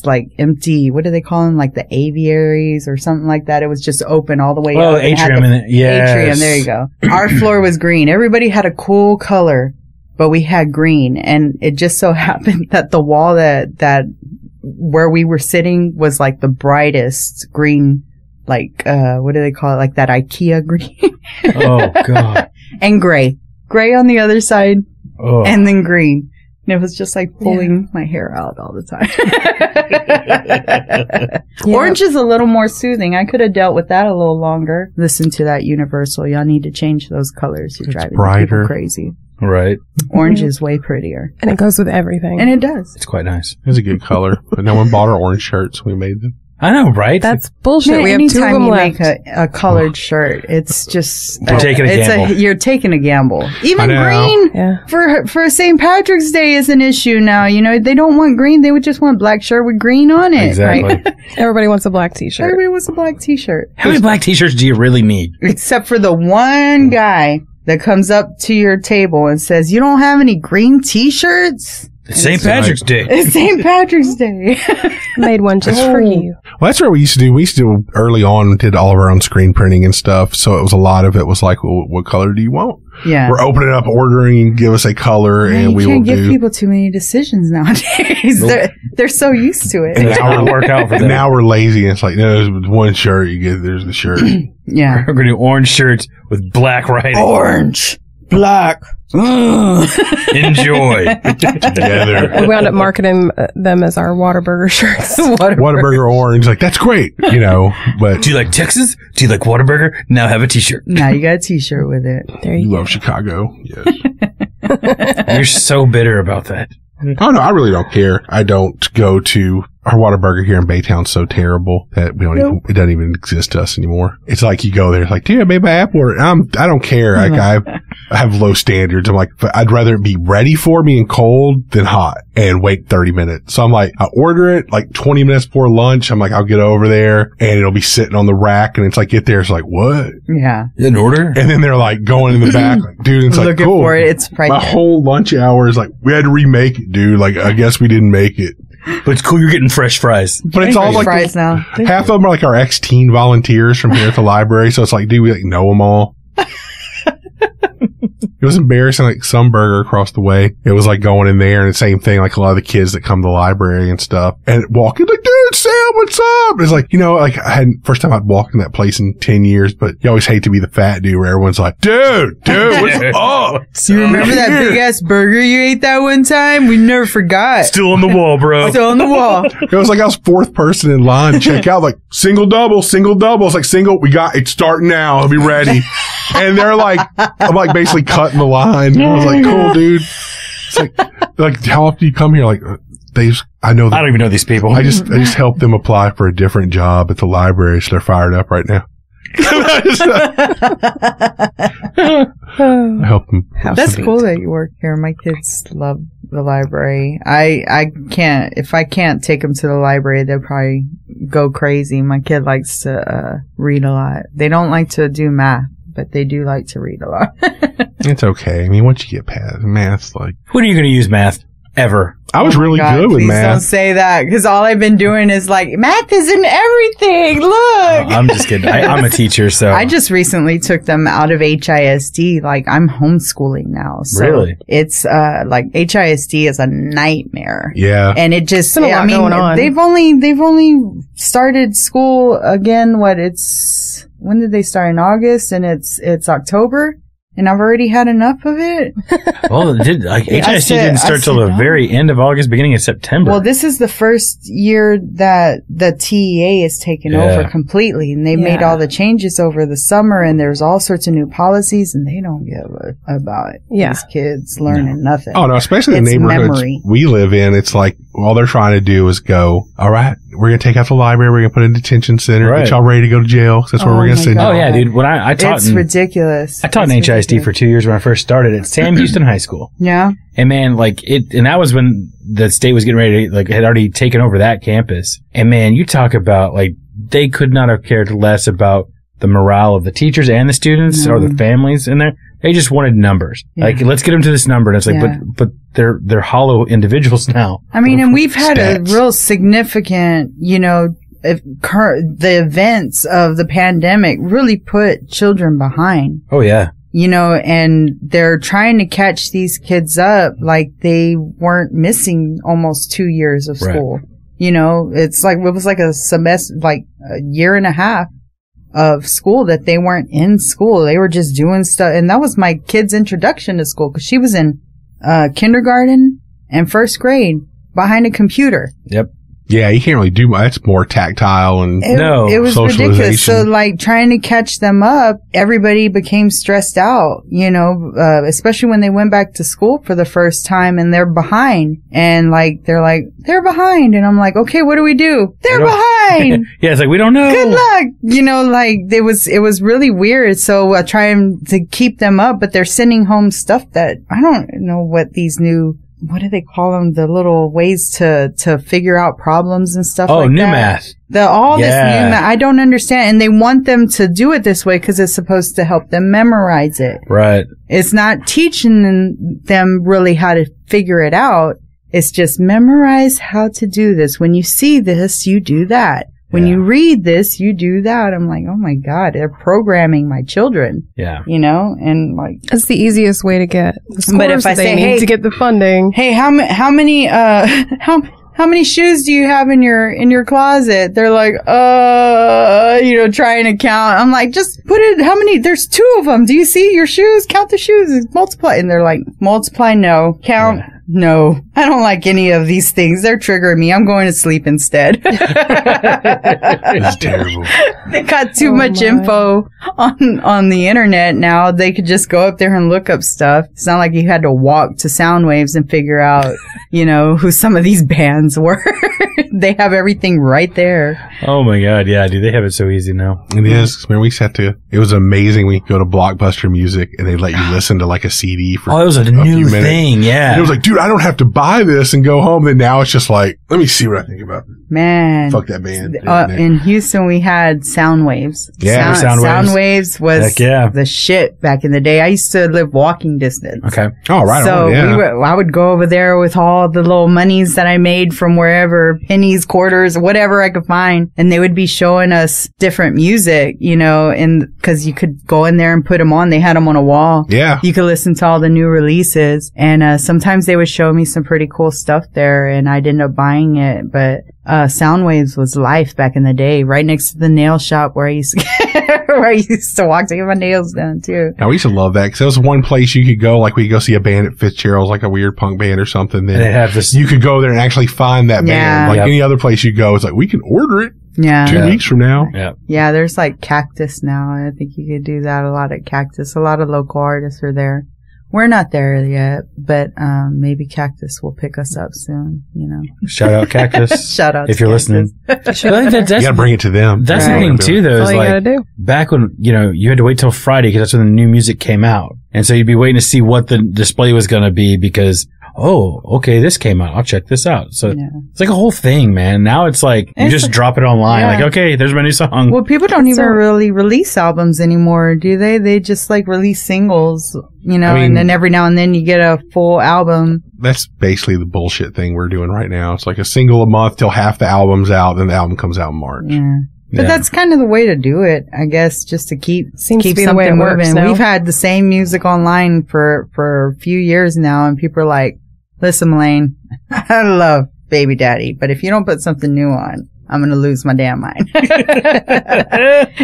like empty, what do they call them? Like the aviaries or something like that. It was just open all the way up. Oh, atrium in it. Yes. Atrium, there you go. Our floor was green. Everybody had a cool color, but we had green, and it just so happened that the wall that where we were sitting was like the brightest green, like what do they call it? Like that IKEA green. Oh God. And gray on the other side, and then green. And it was just like pulling my hair out all the time. Orange is a little more soothing. I could have dealt with that a little longer. Listen to that Universal. Y'all need to change those colors. You're driving people crazy. Right. Orange is way prettier. And it goes with everything. And it does. It's quite nice. It's a good color. But no one bought our orange shirts. We made them. I know, right? That's bullshit. We have 2 of them left. Anytime you make a colored shirt, it's just... You're taking a gamble. You're taking a gamble. Even green for St. Patrick's Day is an issue now. They don't want green. They would just want black shirt with green on it. Exactly. Right? Everybody wants a black t-shirt. Everybody wants a black t-shirt. How many black t-shirts do you really need? Except for the one guy that comes up to your table and says, "You don't have any green t-shirts?" It's St. Patrick's Day. It's St. Patrick's Day. Made one just for you. Well, that's what we used to do. We used to do early on, did all of our own screen printing and stuff. So it was a lot of it was like, well, what color do you want? Yeah. We're opening up, ordering, and give us a color, and we will do. You can't give people too many decisions nowadays. Nope. They're so used to it. And now work out for them. Now we're lazy. And it's like, no, there's one shirt. You get, there's the shirt. Yeah. We're going to do orange shirts with black writing. Orange. Black. Enjoy. Together. We wound up marketing them as our Whataburger shirts. Whataburger orange. Like, that's great, you know, but. Do you like Texas? Do you like Whataburger? Now have a t-shirt. Now you got a t-shirt with it. There You you love Chicago. Yes. You're so bitter about that. Oh, no, I really don't care. I don't go to our Whataburger here in Baytown's so terrible that we don't even, it doesn't even exist to us anymore. It's like you go there, it's like, dude, I made my app order. I don't care. Like, I have low standards. I'm like, I'd rather it be ready for me and cold than hot and wait 30 minutes. So I'm like, I order it like 20 minutes before lunch. I'm like, I'll get over there and it'll be sitting on the rack. And it's like, get there. It's like, what? Yeah. In order? And then they're like going in the back, like, dude, it's like, looking cool. for it. It's right my there. whole lunch hour is like, we had to remake it, dude. Like, I guess we didn't make it. But it's cool you're getting fresh fries. But it's all French like fries now. half of them are like our ex-teen volunteers from here at the library. So it's like, dude, we like know them all. It was embarrassing, like some burger across the way. It was like going in there and the same thing, like a lot of the kids that come to the library and stuff and walking like, dude, Sam, what's up? It's like, you know, like I hadn't, first time I'd walked in that place in 10 years, but you always hate to be the fat dude where everyone's like, dude, what's up? You remember that big ass burger you ate that one time? We never forgot. Still on the wall, bro. Still on the wall. It was like I was fourth person in line to check out, like single double. It's like single, we got it's starting now. I'll be ready. And they're like, I'm like basically cutting the line. I was like, cool, dude. It's like how often do you come here? Like I know that I don't even know these people. I just helped them apply for a different job at the library, so they're fired up right now. I help them. That's cool that you work here. My kids love the library. If I can't take them to the library, they'll probably go crazy. My kid likes to read a lot. They don't like to do math, but they do like to read a lot. It's okay. I mean, once you get past math's like. When are you going to use math? Ever? I was really good with please math. Don't say that, because all I've been doing is like, math is in everything. Look. I'm just kidding. I'm a teacher, so. I just recently took them out of HISD. Like, I'm homeschooling now. So really? It's, like, HISD is a nightmare. Yeah. And it just, going on. they've only started school again. When did they start? In August, and it's October. And I've already had enough of it. Well, HISD didn't start till the very end of August, beginning of September. Well, this is the first year that the TEA is taken over completely. And they made all the changes over the summer, and there's all sorts of new policies, and they don't give about these kids learning nothing. Oh, no, especially in the neighborhoods we live in. It's like, all they're trying to do is go, all right, we're going to take out the library, we're going to put it in a detention center, get y'all ready to go to jail. That's where we're going to send you. Oh, yeah, dude. When I taught it's ridiculous. I taught in HISD for 2 years when I first started at Sam Houston High School. Yeah. And man, and that was when the state was getting ready to, had already taken over that campus. And man, you talk about, they could not have cared less about the morale of the teachers and the students or the families in there. They just wanted numbers. Yeah. Let's get them to this number. And it's like, but they're hollow individuals now. I mean, and we've had a real significant, the events of the pandemic really put children behind. Oh, yeah. And they're trying to catch these kids up like they weren't missing almost 2 years of school. Right. It was like a semester, like a year and a half of school that they weren't in school. They were just doing stuff. And that was my kid's introduction to school, because she was in kindergarten and first grade behind a computer. Yep. Yeah, you can't really do much. It's more tactile and it was ridiculous. So, trying to catch them up, everybody became stressed out, especially when they went back to school for the first time and they're behind. And, they're behind. And I'm like, okay, what do we do? They're behind. Yeah, it's like, we don't know. Good luck. It was really weird. So, trying to keep them up, but they're sending home stuff that I don't know what these new what do they call them? The little ways to figure out problems and stuff like that. Oh, new math. This new math. I don't understand. And they want them to do it this way because it's supposed to help them memorize it. Right. It's not teaching them really how to figure it out. It's just memorize how to do this. When you see this, you do that. When you read this, you do that. I'm like, oh my God, they're programming my children. Yeah. You know, and like. That's the easiest way to get the scores. But if I say, hey, to get the funding. Hey, how many shoes do you have in your closet? They're like, trying to count. I'm like, just put it, there's 2 of them. Do you see your shoes? Count the shoes, multiply. And they're like, multiply, no. Count. Yeah. No, I don't like any of these things. They're triggering me. I'm going to sleep instead. It's terrible. They got too much info on the internet now. They could just go up there and look up stuff. It's not like you had to walk to Soundwaves and figure out, who some of these bands were. They have everything right there. Oh my God. Yeah, dude. They have it so easy now. It is. When we it was amazing. We go to Blockbuster Music and they let you listen to like a CD for it was a new thing. Yeah. And it was like, dude, I don't have to buy this and go home. And now it's just like, let me see what I think about it. Man. Fuck that band. In Houston, we had Soundwaves. Yeah. Soundwaves was the shit back in the day. I used to live walking distance. Okay. Oh, right. So I would go over there with all the little monies that I made from wherever, pennies, quarters, whatever I could find. And they would be showing us different music, and cause you could go in there and put them on. They had them on a wall. Yeah. You could listen to all the new releases. And, sometimes they would show me some pretty cool stuff there and I'd end up buying it. But, Soundwaves was life back in the day, right next to the nail shop where I used to walk to get my nails done too. Now, we used to love that because there was one place you could go, like we could go see a band at Fitzgerald's, like a weird punk band or something. Then they have this. You could go there and actually find that band. Like any other place you go, it's like, we can order it. Yeah. 2 weeks from now. Yeah. Yeah, there's like Cactus now. I think you could do that a lot at Cactus. A lot of local artists are there. We're not there yet, but maybe Cactus will pick us up soon, Shout out Cactus. Shout out if you're listening. You gotta bring it to them. That's the thing too, though. Is like back when you had to wait till Friday because that's when the new music came out, and so you'd be waiting to see what the display was going to be because okay, this came out. I'll check this out. So it's like a whole thing, man. Now it's like you just drop it online. Yeah. Like, okay, there's my new song. Well, people don't even really release albums anymore, do they? They just like release singles, and then every now and then you get a full album. That's basically the bullshit thing we're doing right now. It's like a single a month till half the album's out, then the album comes out in March. Yeah. But that's kind of the way to do it, I guess, just to keep something moving. We've had the same music online for a few years now, and people are like, listen, Melaine, I love Baby Daddy, but if you don't put something new on, I'm going to lose my damn mind.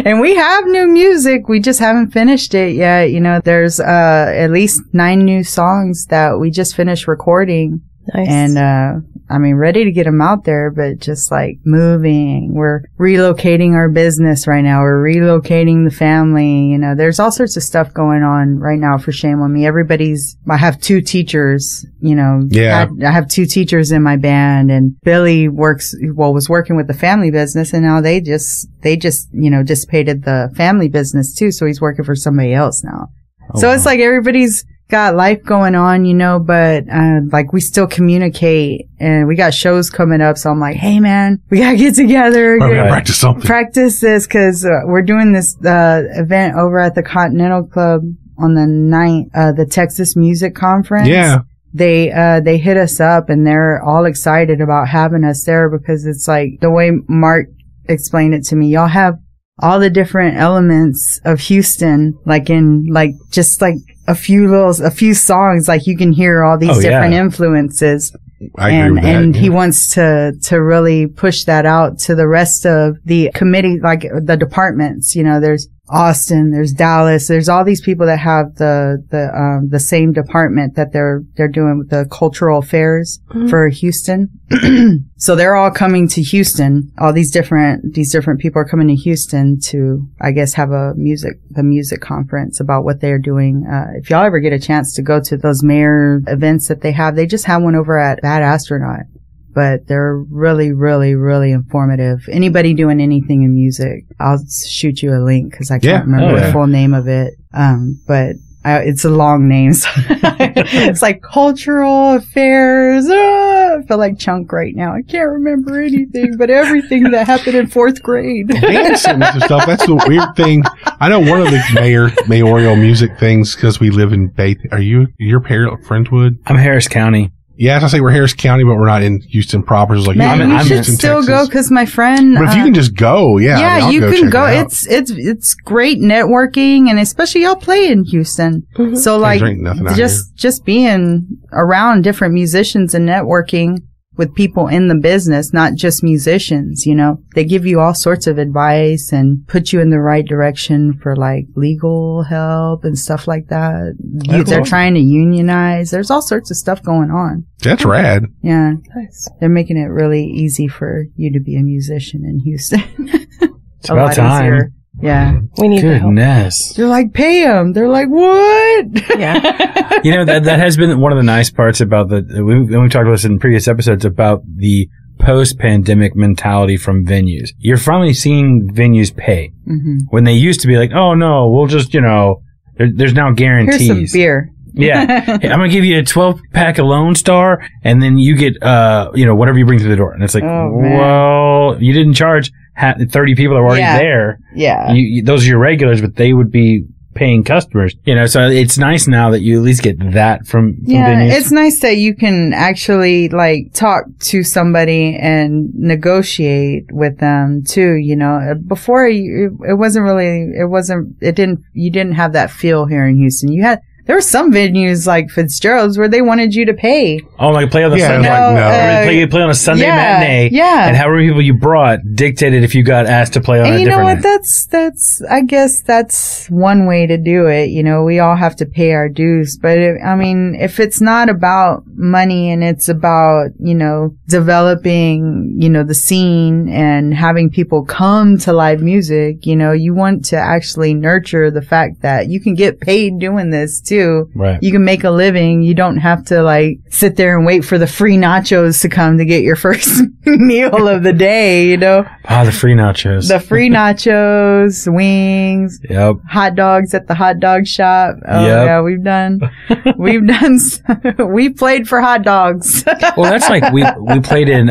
And we have new music. We just haven't finished it yet. There's at least 9 new songs that we just finished recording. Nice. And ready to get them out there, but just like moving. We're relocating our business right now. We're relocating the family. There's all sorts of stuff going on right now for Shame on Me. I have 2 teachers, I have 2 teachers in my band, and Billy was working with the family business, and now they just dissipated the family business too. So he's working for somebody else now. It's like everybody's got life going on, but like we still communicate and we got shows coming up. So I'm like, hey man, we gotta get together. We gotta practice something. Practice this because we're doing this event over at the Continental Club on the 9th, the Texas Music Conference. Yeah. They hit us up and they're all excited about having us there because it's like the way Mark explained it to me. Y'all have all the different elements of Houston, like in like just like a few songs, like you can hear all these different influences. I agree with that. And he wants to really push that out to the rest of the committee, like the departments. There's Austin, there's Dallas, there's all these people that have the same department that they're doing with the cultural affairs for Houston. So they're all coming to Houston. All these different people are coming to Houston to, I guess, have the music conference about what they're doing. If y'all ever get a chance to go to those mayor events that they just have one over at Bad Astronaut. But they're really, really, really informative. Anybody doing anything in music, I'll shoot you a link because I can't remember the full name of it. But it's a long name. So it's like cultural affairs. I feel like Chunk right now. I can't remember anything, but everything that happened in 4th grade. Dancing and stuff. That's the weird thing. I know one of the mayoral music things, because we live in your Friendswood? I'm Harris County. Yeah, as I say, we're Harris County, but we're not in Houston proper. It's like, Man, I'm you should Houston, still Texas. go, because my friend. But if you can just go, yeah, you can go. It It's great networking, and especially y'all play in Houston. Mm-hmm. So like, just being around different musicians and networking with people in the business, not just musicians, you know, they give you all sorts of advice and put you in the right direction for like legal help and stuff like that. They're trying to unionize. There's all sorts of stuff going on. That's rad. Yeah. Nice. They're making it really easy for you to be a musician in Houston. It's about time. Easier. Yeah. We need the help. Goodness. They're like, pay them. They're like, what? Yeah. You know, that has been one of the nice parts about we talked about this in previous episodes about the post-pandemic mentality from venues. You're finally seeing venues pay. Mm-hmm. When they used to be like, oh no, we'll just, you know, there's now guarantees. Here's some beer. Yeah. Hey, I'm going to give you a 12-pack of Lone Star, and then you get, you know, whatever you bring through the door. And it's like, well, you didn't charge 30 people that were already there. Yeah. Those are your regulars, but they would be paying customers. You know, so it's nice now that you at least get that from venues. It's nice that you can actually like talk to somebody and negotiate with them too, you know. Before you didn't have that feel here in Houston. There were some venues like Fitzgerald's where they wanted you to pay. Oh, like play on the Sunday. No. Play on a Sunday matinee. Yeah. And however many people you brought dictated if you got asked to play on a different you know what? night. I guess that's one way to do it. You know, we all have to pay our dues. But if it's not about money and it's about, you know, developing, you know, the scene and having people come to live music, you know, you want to actually nurture the fact that you can get paid doing this too. Right. You can make a living. You don't have to like sit there and wait for the free nachos to come to get your first meal of the day, you know? Ah, the free nachos. The free nachos, wings, Yep. hot dogs at the hot dog shop. Oh Yep. yeah, we played for hot dogs. Well, that's like we played in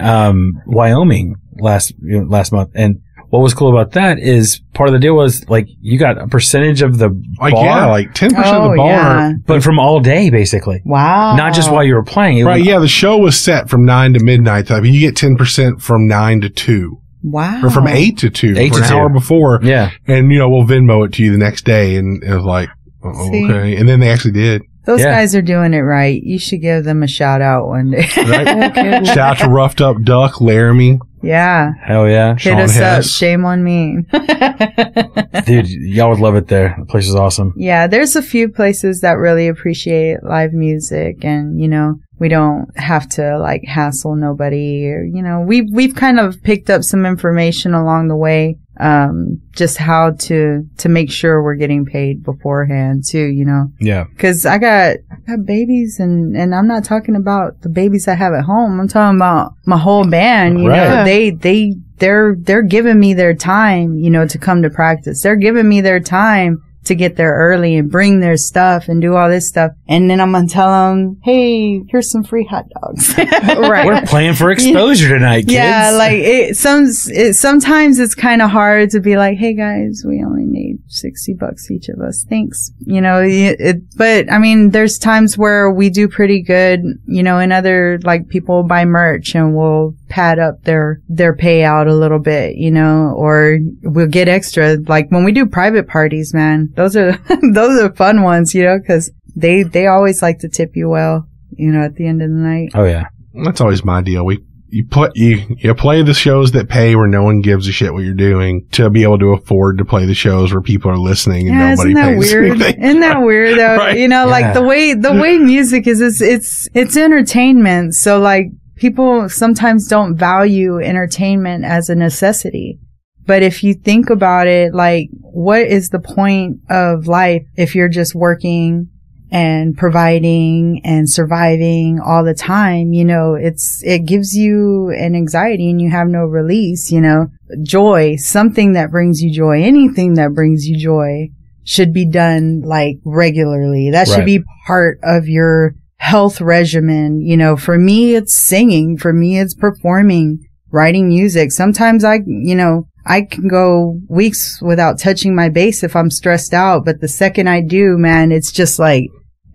Wyoming last month, and what was cool about that is part of the deal was like you got a percentage of the bar, like 10% of the bar, yeah. but from all day basically. Wow. Not just while you were playing. Right? Yeah, the show was set from 9 to midnight. I mean, you get 10% from 9 to 2. Wow. Or from 8 to 2 8 for to an 2. hour before. Yeah. And, you know, we'll Venmo it to you the next day. And it was like, okay. And then they actually did. Those guys are doing it right. You should give them a shout out one day. Right? Shout out to Roughed Up Duck, Laramie. Yeah. Hell yeah. Hit us up. Shame on me. Dude, y'all would love it there. The place is awesome. Yeah, there's a few places that really appreciate live music, and, you know, we don't have to like hassle nobody, or, you know, we've kind of picked up some information along the way, just how to make sure we're getting paid beforehand too, you know. Yeah. Cause I got babies, and I'm not talking about the babies I have at home. I'm talking about my whole band, you know. They're giving me their time, you know, to come to practice. They're giving me their time to get there early and bring their stuff and do all this stuff. And then I'm going to tell them, hey, here's some free hot dogs. Right. We're playing for exposure tonight, kids. Yeah, like sometimes it's kind of hard to be like, hey guys, we only made $60 each of us. Thanks. You know, but I mean, there's times where we do pretty good, you know, and other like people buy merch and we'll pad up their payout a little bit, you know, or we'll get extra. Like when we do private parties, man, those are fun ones, you know, cause they always like to tip you well, you know, at the end of the night. Oh yeah. That's always my deal. You play the shows that pay where no one gives a shit what you're doing to be able to afford to play the shows where people are listening and nobody pays anything. Isn't that weird though? Right. You know, like the way music is it's entertainment. So like people sometimes don't value entertainment as a necessity. But if you think about it, like what is the point of life if you're just working and providing and surviving all the time? You know, it gives you an anxiety and you have no release, you know. Joy, something that brings you joy, anything that brings you joy should be done like regularly. That should be part of your health regimen. You know, for me, it's singing. For me, it's performing, writing music. Sometimes I can go weeks without touching my bass if I'm stressed out. But the second I do, man, it's just like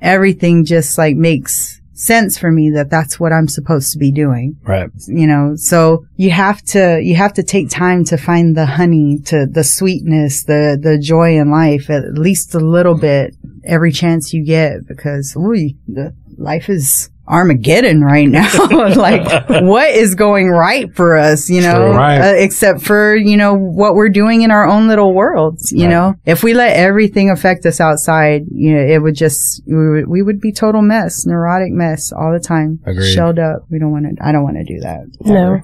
everything just like makes sense for me that that's what I'm supposed to be doing. Right. You know, so you have to take time to find the honey, to the sweetness, the joy in life, at least a little bit every chance you get, because the life is Armageddon right now. Like, what is going right for us, you know, except for, you know, what we're doing in our own little worlds, you know, if we let everything affect us outside, you know, it would just, we would be total mess, neurotic mess all the time. Agreed. Shelled up. I don't want to do that. No.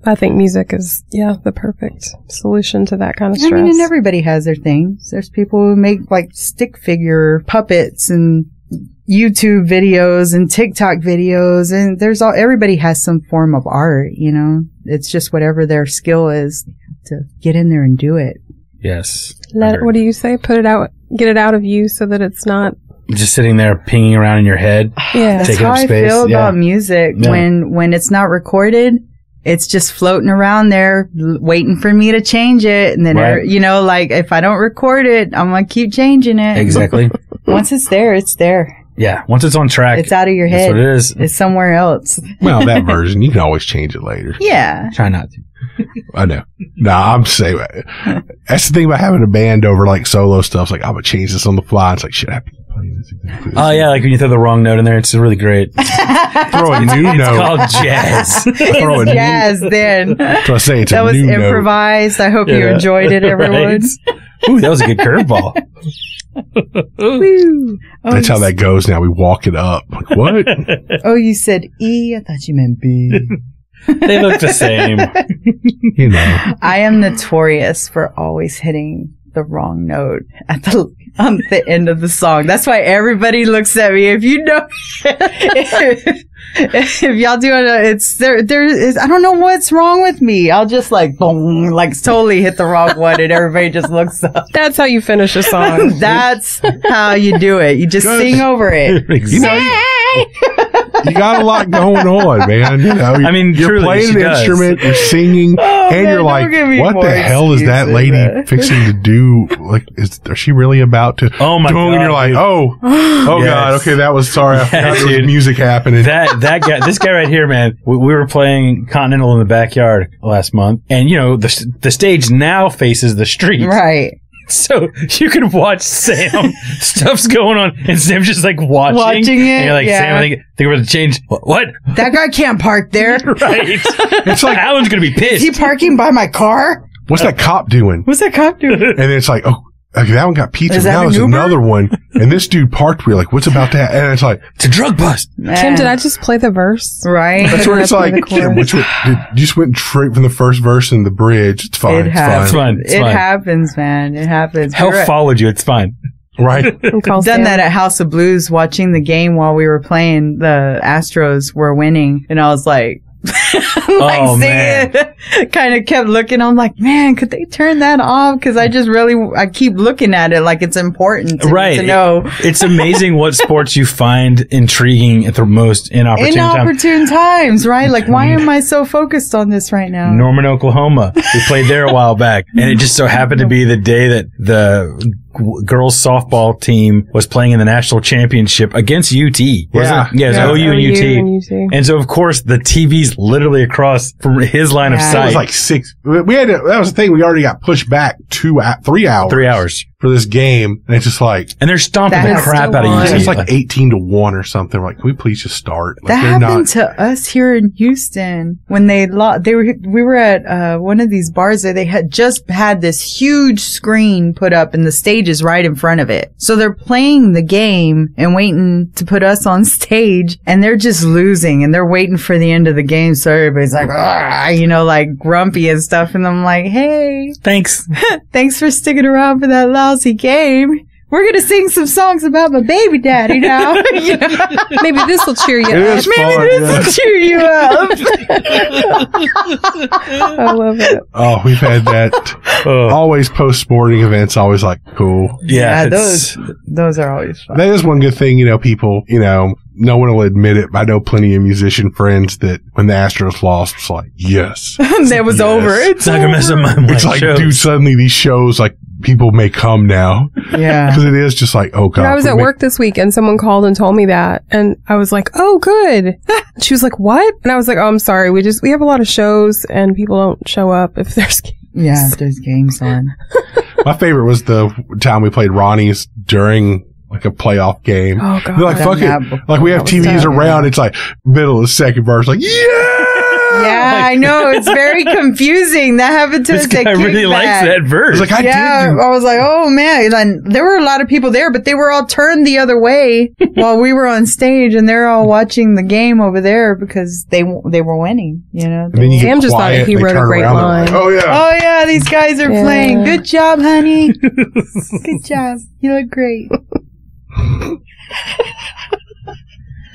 I think music is, the perfect solution to that kind of stress. I mean, and everybody has their things. There's people who make like stick figure puppets and YouTube videos and TikTok videos, and everybody has some form of art, you know. It's just whatever their skill is, they have to get in there and do it. Yes. What do you say? Put it out, get it out of you so that it's not just sitting there pinging around in your head. Yeah. That's how I feel about music. When it's not recorded, it's just floating around there waiting for me to change it. And then, you know, like if I don't record it, I'm going to keep changing it. Exactly. Once it's there, it's there. Yeah, once it's on track, it's out of your head. That's what it is. It's somewhere else. Well, that version, you can always change it later. Yeah. Try not to. I know. No, I'm saying that's the thing about having a band over like solo stuff. It's like, I'm going to change this on the fly. It's like, shit, I have to keep playing this exactly. Oh, yeah, like when you throw the wrong note in there, it's really great. Throw a new note. It's called jazz. It's jazz then. So I say it's that a was new improvised. I hope you enjoyed it, everyone. Ooh, that was a good curveball. That's how that goes now. We walk it up. Like, what? Oh, you said E? I thought you meant B. They look the same. You know. I am notorious for always hitting the wrong note on the end of the song. That's why everybody looks at me. If you know, if y'all do it, there is, I don't know what's wrong with me. I'll just like, boom, like totally hit the wrong one and everybody just looks up. That's how you finish a song. That's how you do it. You just sing over it. You know, you got a lot going on, man. You know, I mean, you're playing an instrument, you're singing, and you're like, what the hell is that lady fixing to do? Like, is she really about to? Oh my God! And you're like, oh God, okay, that was sorry. I forgot there was music happening. That guy, this guy right here, man. We were playing Continental in the backyard last month, and you know the stage now faces the street, right? So you can watch Sam. Stuff's going on, and Sam's just like watching it. And you're like, Sam, I think we're going to change. What? That guy can't park there. Right. It's like Alan's going to be pissed. Is he parking by my car? What's that cop doing? What's that cop doing? And then it's like, oh, okay, that one got pizza. Now there's Uber? another one. And this dude parked. We're like, what's about that? And it's like, it's a drug bust. Kim, did I just play the verse? Right. That's where it's like, Kim, you just went straight from the first verse in the bridge. It's fine. It's fine. It happens, man. It happens. Health followed you. It's fine. Right. Done that at House of Blues, watching the game while we were playing. The Astros were winning. And I was like, singing, kind of kept looking. I'm like, man, could they turn that off? Because I keep looking at it like it's important to know. It's amazing what sports you find intriguing at the most inopportune times, right? Like, why am I so focused on this right now? Norman, Oklahoma. We played there a while back, and it just so happened to be the day that the girls softball team was playing in the national championship against UT. It was OU and UT. And so, of course, the TV's literally across from his line of sight. It was like 6. That was the thing. We already got pushed back 3 hours. 3 hours. For this game, and it's just like, and they're stomping the crap out of UT. It's like 18-1 or something. We're like, can we please just start? Like, that happened to us here in Houston when we were at one of these bars there. They had just had this huge screen put up, and the stage is right in front of it. So they're playing the game and waiting to put us on stage, and they're just losing, and they're waiting for the end of the game. So everybody's like, like grumpy and stuff. And I'm like, hey, thanks for sticking around for that lousy game. we're going to sing some songs about my baby daddy now. You know? Maybe this will cheer you It up. is Maybe fun, this will cheer you up. I love it. Oh, we've had that. Always post sporting events, always like cool. Yeah, those are always fun. That is one good thing, people, no one will admit it, but I know plenty of musician friends that when the Astros lost, it's like, yes. That was over. It's not gonna mess up my It's like, dude, suddenly these shows, like, people may come now. Yeah. Because it is just like, oh, God. I was at work this week and someone called and told me that. And I was like, oh, good. She was like, what? And I was like, oh, I'm sorry. We have a lot of shows and people don't show up if there's games. Yeah, if there's games on. My favorite was the time we played Ronnie's during like a playoff game. Oh, God. They're like, fuck it. Like, we have TVs around. It's like middle of the second verse, like, yeah! Yeah, I know. It's very confusing. That happened to us This at guy really Kickback. likes that verse. It's like, I was like, oh man. And there were a lot of people there, but they were all turned the other way while we were on stage, and they're all watching the game over there because they were winning, And then you Sam get just thought quiet, he they wrote a turn great around, they're line. like, oh, yeah. Oh yeah, these guys are Yeah. playing. Good job, honey. Good job. You look great.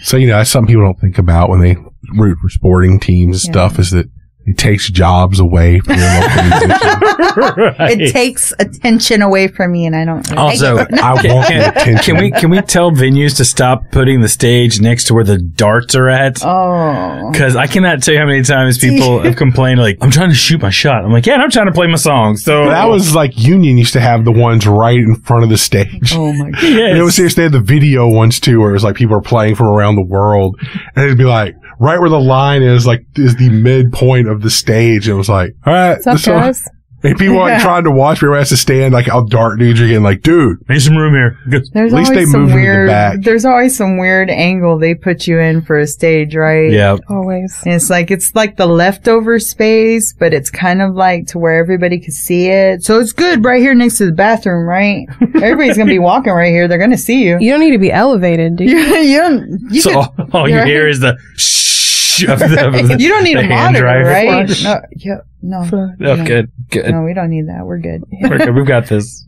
So, that's something people don't think about when they root for sporting teams and stuff, is that it takes jobs away from your local musician. It takes attention away from me, and I don't. Also, I want the attention. can we tell venues to stop putting the stage next to where the darts are at? Oh. Because I cannot tell you how many times people have complained, like, I'm trying to shoot my shot. I'm like, yeah, and I'm trying to play my song. So That was like Union used to have the ones right in front of the stage. Oh my god. yes. And it was seriously, they had the video ones too, where it was like people were playing from around the world, and it'd be like right where the line is the midpoint of the stage. And it was like, all right, What's up, guys? and people like trying to watch, people has to stand like how dart dudes are getting like, dude, Need some room here. Good. There's At least always they some moved him to the weird. back. There's always some weird angle they put you in for a stage, right? Yeah. Always. And it's like the leftover space, but it's kind of like to where everybody can see it. So it's good right here next to the bathroom, right? Everybody's gonna be walking right here. They're gonna see you. You don't need to be elevated, do you? You So could- all you you're hear right. is the shh of the You don't need the a hand monitor, drive. right? No. Oh, good. No, we don't need that. We're good. We're good. We've got this.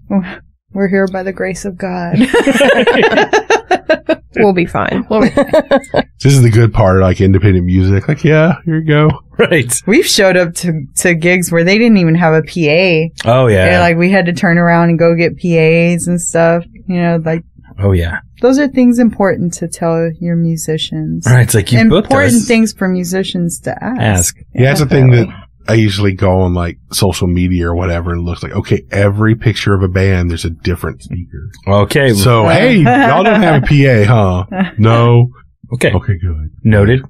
We're here by the grace of God. We'll be fine. this is the good part of like independent music. Like, yeah, here you go. Right. We've showed up to gigs where they didn't even have a PA. Oh, yeah. And, like, we had to turn around and go get PAs and stuff. Like, Oh, yeah. those are things important to tell your musicians. Right. It's like you booked Important us. things for musicians to ask. Yeah, that's the thing that I usually go on like social media or whatever and looks like, okay, every picture of a band, there's a different speaker. Okay. So, hey, y'all don't have a PA, huh? No. Okay. Okay, good. Noted.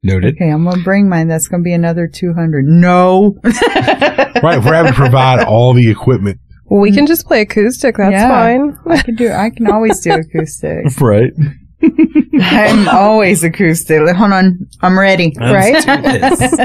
Okay, I'm going to bring mine. That's going to be another $200. No. Right, if we're having to provide all the equipment. Well, we can just play acoustic. That's Yeah. fine. I can always do acoustic. Right. I'm always acoustic. Hold on. I'm ready. Let's do this.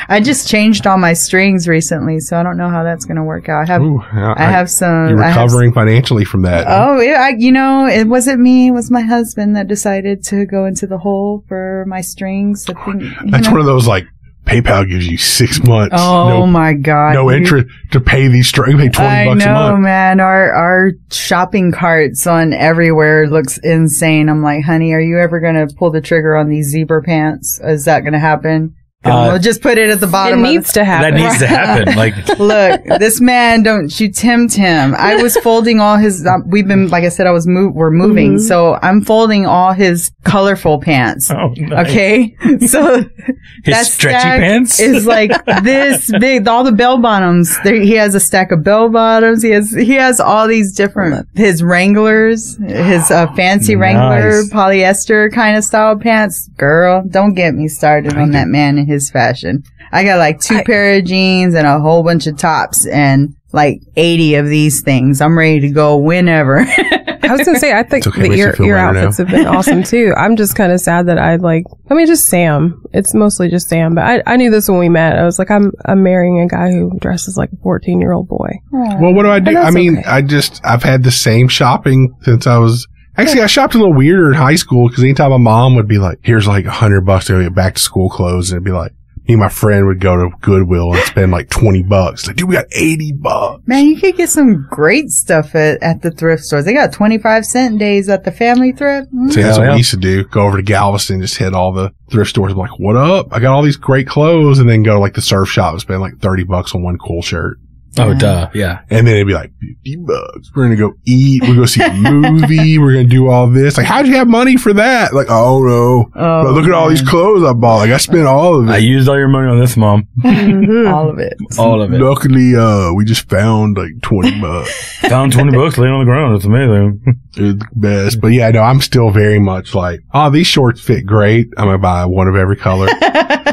I just changed all my strings recently, so I don't know how that's going to work out. I have some. You're recovering financially from that. Oh, yeah, it wasn't me. It was my husband that decided to go into the hole for my strings. I think, That's one of those like PayPal gives you 6 months. Oh my God. No interest to pay these strings. Pay $20 I a know, month. man. Our shopping carts on everywhere looks insane. I'm like, honey, are you ever going to pull the trigger on these zebra pants? Is that going to happen? We'll just put it at the It bottom. needs to happen. That needs to happen. Like, Look, this man, don't you tempt him. I was folding all his, we've been, like I said, we're moving. So I'm folding all his colorful pants. oh, nice. Okay. So His that stretchy stack pants? is like this big. All the bell bottoms. He has a stack of bell bottoms. He has all these different, his Wranglers, his fancy Wrangler Nice. polyester kind of style pants. Girl, don't get me started on that man and his fashion. I got like 2 pair of jeans and a whole bunch of tops and like 80 of these things. I'm ready to go whenever. I was going to say, I think It's okay, the makes you feel your better outfits now. have been awesome too. I'm just kind of sad that just Sam. It's mostly just Sam, but I knew this when we met. I was like, I'm marrying a guy who dresses like a 14-year-old boy. Well, what do I do? But I that's mean, okay. I've had the same shopping since I was, actually, I shopped a little weirder in high school because anytime my mom would be like, here's like $100 to get back to school clothes, and it'd be like, me and my friend would go to Goodwill and spend like $20. Like, dude, we got $80. Man, you could get some great stuff at the thrift stores. They got 25-cent days at the family thrift. So that's what we used to do. Go over to Galveston, just hit all the thrift stores. I'm like, what up? I got all these great clothes. And then go to like the surf shop and spend like $30 on one cool shirt. Oh, duh. Yeah. And then it'd be like $50. We're going to go eat. We're going to see a movie. We're going to do all this. Like, how'd you have money for that? Like, oh no. But look at all these clothes I bought. Like, I spent all of it. I used all your money on this, Mom. All of it. All of it. Luckily, we just found like $20. Found $20 laying on the ground. It's amazing. It's the best. But yeah, no, I'm still very much like, oh, these shorts fit great. I'm going to buy one of every color.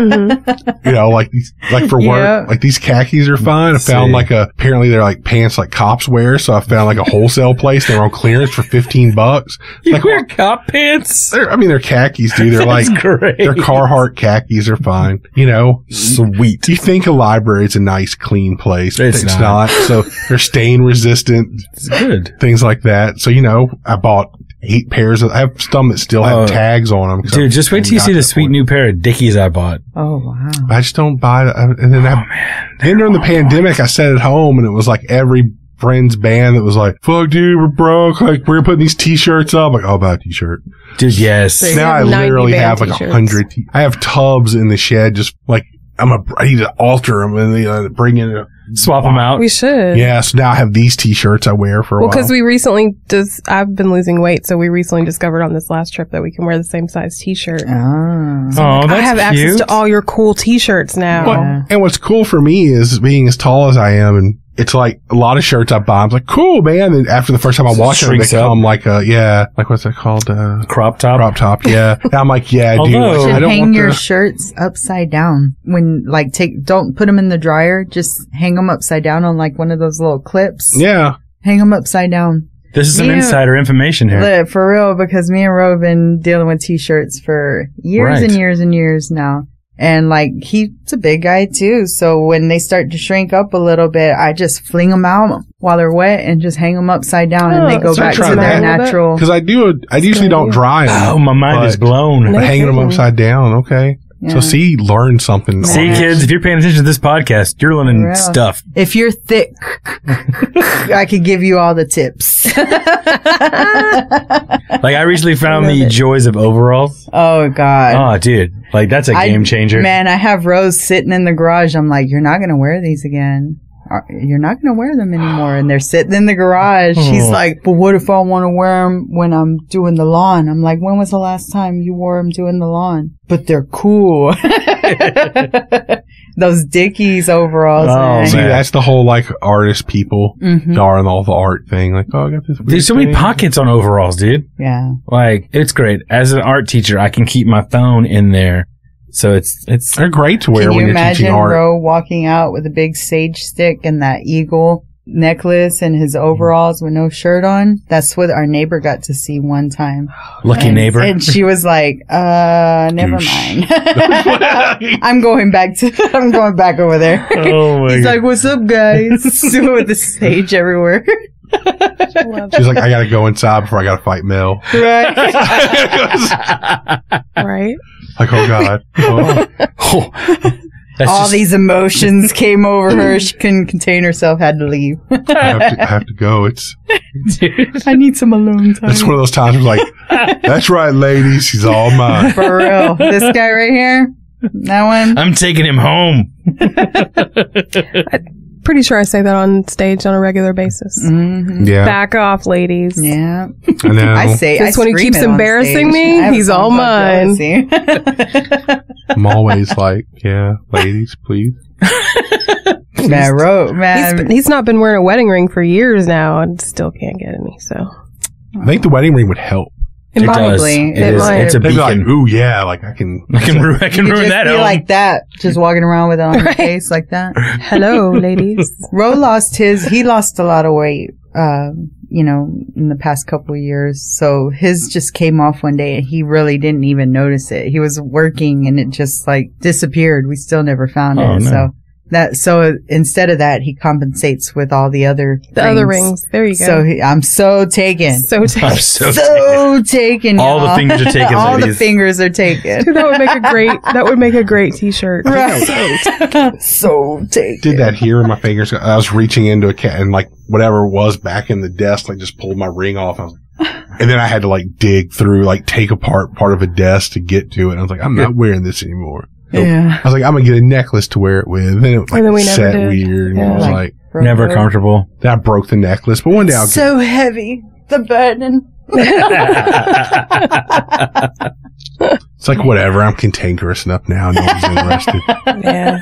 You know, like these, like for work, like these khakis are fine. I found like apparently they're like pants like cops wear. So I found like a wholesale place. They were on clearance for $15. You like, wear cop pants? They're khakis, dude. They're like, great. They're Carhartt khakis are fine. You know, sweet. You think a library is a nice, clean place. But It's not. So they're stain resistant. It's good. Things like that. So, you know, I bought 8 pairs of, I have some that still have tags on them. Dude, just wait till you see the sweet new pair of Dickies I bought. Oh, wow. I just don't buy it. And then then during the pandemic, I sat at home and it was like every friend's band that was like, fuck dude, we're broke. Like, we're putting these t-shirts up. Like, I'll buy a t-shirt. Dude, yes. Now I literally have like 100. I have tubs in the shed just like, I need to alter them and bring in a, swap them out. We should. Yeah, so now I have these t-shirts I wear for a while. Well, because we recently I've been losing weight, so we recently discovered on this last trip that we can wear the same size t-shirt. Oh, so that's I have cute. access to all your cool t-shirts now. Well, and what's cool for me is being as tall as I am, and it's like a lot of shirts I buy. I'm like, cool, man. And after the first time I wash them, they come like what's that called? Crop top. Crop top. Yeah. And I'm like, yeah, dude. You Like, should hang your shirts upside down when don't put them in the dryer. Just hang them upside down on like one of those little clips. Yeah. Hang them upside down. This is some insider information here. For real, because me and Ro have been dealing with t-shirts for years and years and years now. And like, he's a big guy too. So when they start to shrink up a little bit, I just fling them out while they're wet and just hang them upside down and they go back to their natural. Cause I usually don't dry them. Oh, my mind is blown. Hanging them upside down. Okay. Yeah. So see, learn something. See, kids, if you're paying attention to this podcast, you're learning stuff. If you're thick, I could give you all the tips. Like, I recently found the joys of overalls. Oh, God. Oh, dude. Like, that's a game changer. Man, I have Rose sitting in the garage. I'm like, you're not going to wear these again. You're not going to wear them anymore. And they're sitting in the garage. She's like, but what if I want to wear them when I'm doing the lawn? I'm like, when was the last time you wore them doing the lawn? But they're cool. Those Dickies overalls. Man. See, that's the whole like artist people are and all the art thing. Like, oh, I got this. There's so many pockets on overalls, dude. Yeah. Like, it's great. As an art teacher, I can keep my phone in there. So it's they're great to wear when you're teaching art. Can you imagine Ro walking out with a big sage stick and that eagle necklace and his overalls with no shirt on? That's what our neighbor got to see one time. Lucky neighbor. And she was like, never mind. I'm going back over there. Oh my He's God. like, what's up, guys? With the sage everywhere. She's like, I gotta go inside before I gotta fight Mel. Right. Right. Like, oh God. Oh. All these emotions came over her. She couldn't contain herself, had to leave. I have to go. I need some alone time. It's one of those times where like, that's right, ladies. She's all mine. For real. This guy right here, that one. I'm taking him home. Pretty sure I say that on stage on a regular basis. Mm-hmm. Yeah. Back off, ladies. Yeah. I know. I say, Because when he keeps embarrassing me, he's all mine. I'm always like, yeah, ladies, please. Man, he's not been wearing a wedding ring for years now and still can't get any, so. I think the wedding ring would help. It probably. It might. It's a They'd be beacon. like, ooh, yeah, like I can I can ruin that be home. like that, just walking around with it on your face like that. Hello, ladies. Ro he lost a lot of weight, in the past couple of years. So his just came off one day and he really didn't even notice it. He was working and it just like disappeared. We still never found it. No. So So instead of that, he compensates with all the other rings. There you go. So I'm so taken. So taken. I'm so taken. All the fingers are taken. All ladies. the fingers are taken. Dude, that would make a great t-shirt. Right. So taken. Did that here with my fingers. I was reaching into a cat and like whatever was back in the desk, like just pulled my ring off. I was like, and then I had to like dig through, like take apart part of a desk to get to it. I was like, I'm not wearing this anymore. So Yeah. I was like, I'm gonna get a necklace to wear it with. And then it like, And then we never set did. weird. And Yeah. I was like, Never comfortable. I broke the necklace, but one day I'll get So heavy. The burden. It's like, whatever. I'm cantankerous enough now. No one's interested. Yeah.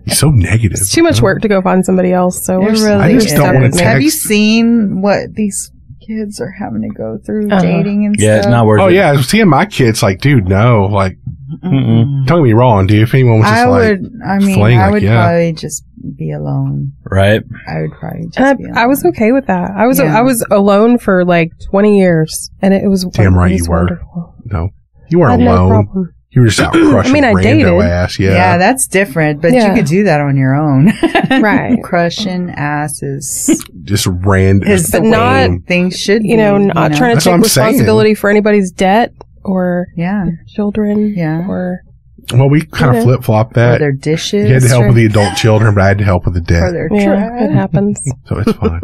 He's so negative. It's too much work to go find somebody else. So It we're really I just is. don't want to Have you text. seen what these kids are having to go through Uh-huh. dating and Yeah, it's stuff? not worth Oh it. yeah, I was seeing my kids like, dude, no, like, Mm-mm. don't get me wrong, dude. If anyone was just fling, I like, would yeah. probably just be alone. Right? I would probably just And be alone. I was okay with that. I was Yeah. I was alone for like 20 years, and it was Damn right it was you were. wonderful. no, you I weren't had no alone. problem. You were just out crushing I mean, I rando dated. ass. Yeah, Yeah. that's different, but Yeah. you could do that on your own. Right. Crushing asses just random. is the But not- way things should be. You know, not trying to That's what take I'm saying. responsibility for anybody's debt or Yeah. children. Yeah. Or Well, we kind of Yeah. flip flopped Or that. their dishes. You had to help true. with the adult children, but I had to help with the Or debt. their yeah, trash. it happens. So it's fine.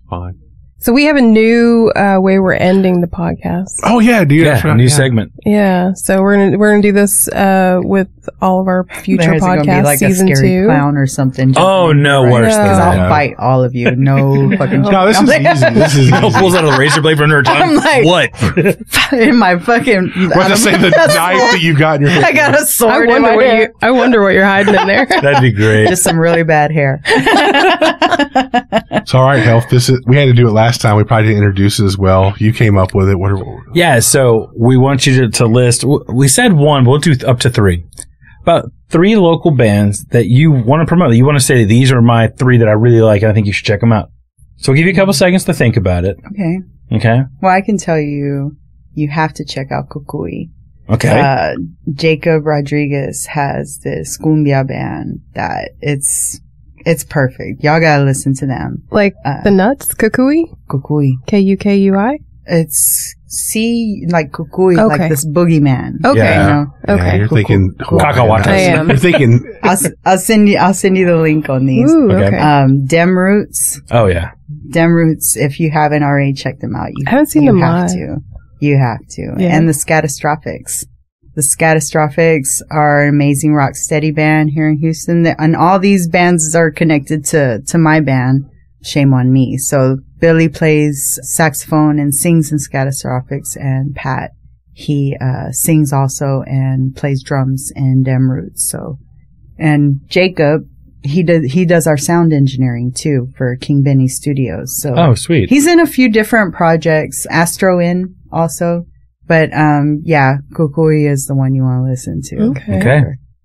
Fine. So we have a new way we're ending the podcast. Oh yeah, dude. Yeah, that's a right, new yeah. segment. Yeah, so we're gonna do this with all of our future There's gonna be podcasts, like season a scary 2. clown or something. Oh, no worse Yeah. than Because I'll that. fight all of you. No fucking. No, this is easy. This is Mel easy. pulls out a razor blade from her tongue. I'm like- what? in my fucking. What to say the knife that you got in your hand? I got a I sword in wonder my what hair. I wonder what you're hiding in there. That'd be great. Just some really bad hair. It's all right, Health. We had to do it last time. We probably didn't introduce it as well. You came up with it. Yeah, so we want you to list. We said one, but we'll do up to 3. About 3 local bands that you want to promote. You want to say, these are my 3 that I really like, and I think you should check them out. So we'll give you a couple seconds to think about it. Okay. Okay? Well, I can tell you, you have to check out Kukui. Okay. Jacob Rodriguez has this cumbia band that it's perfect. Y'all gotta listen to them. Like the nuts, kukui, Kukui. Kukui. It's like Kukui, Okay. like this boogeyman. Okay. Yeah. You know? Yeah, Okay. you're thinking Cacahuates. I am. You're thinking I'll send you the link on these. Ooh, Okay. okay. Dem Roots. Oh, yeah. Dem Roots, if you haven't already checked them out, I haven't seen them have live. to. You have to. Yeah. And the Scatastrophics. The Scatastrophics are an amazing rock steady band here in Houston. And all these bands are connected to my band, Shame on Me. So Billy plays saxophone and sings in Scatastrophics, and Pat, he sings also and plays drums in Dem Roots. So, and Jacob, he does our sound engineering too for King Benny Studios. So Oh, sweet. he's in a few different projects, Astro in also. But, yeah, Kukui is the one you want to listen to. Okay. Okay.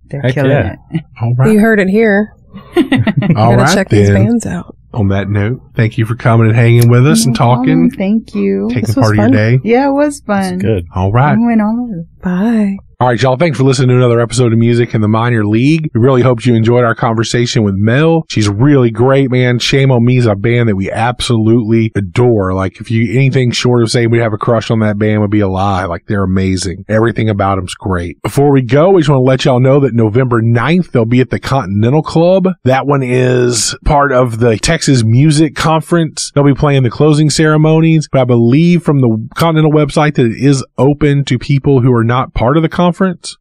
They're Heck killing yeah. it. all right. You heard it here. All Gotta right, check these then. bands out. On that note, thank you for coming and hanging with us and talking, Thank you. taking This was part of your fun. day. Yeah, it was fun. That's good. All right. I went all over. Bye. All right, y'all. Thanks for listening to another episode of Music in the Minor League. We really hope you enjoyed our conversation with Mel. She's really great, man. Shame on Me is a band that we absolutely adore. Like, if you anything short of saying we have a crush on that band would be a lie. Like, they're amazing. Everything about them's great. Before we go, we just want to let y'all know that November 9th, they'll be at the Continental Club. That one is part of the Texas Music Conference. They'll be playing the closing ceremonies, but I believe from the Continental website that it is open to people who are not part of the conference.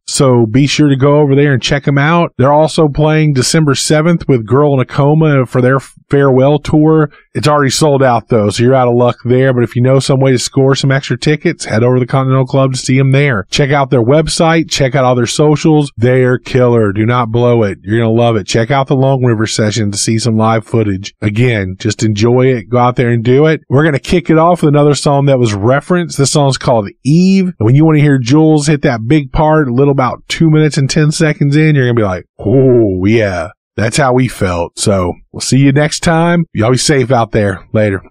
So be sure to go over there and check them out. They're also playing December 7th with Girl in a Coma for their farewell tour. It's already sold out though, so you're out of luck there. But if you know some way to score some extra tickets, head over to the Continental Club to see them there. Check out their website. Check out all their socials. They're killer. Do not blow it. You're going to love it. Check out the Long River session to see some live footage. Again, just enjoy it. Go out there and do it. We're going to kick it off with another song that was referenced. This song's called Eve. And when you want to hear Jules hit that big part, a little about 2 minutes and 10 seconds in, you're going to be like, oh, yeah. That's how we felt. So we'll see you next time. Y'all be safe out there. Later.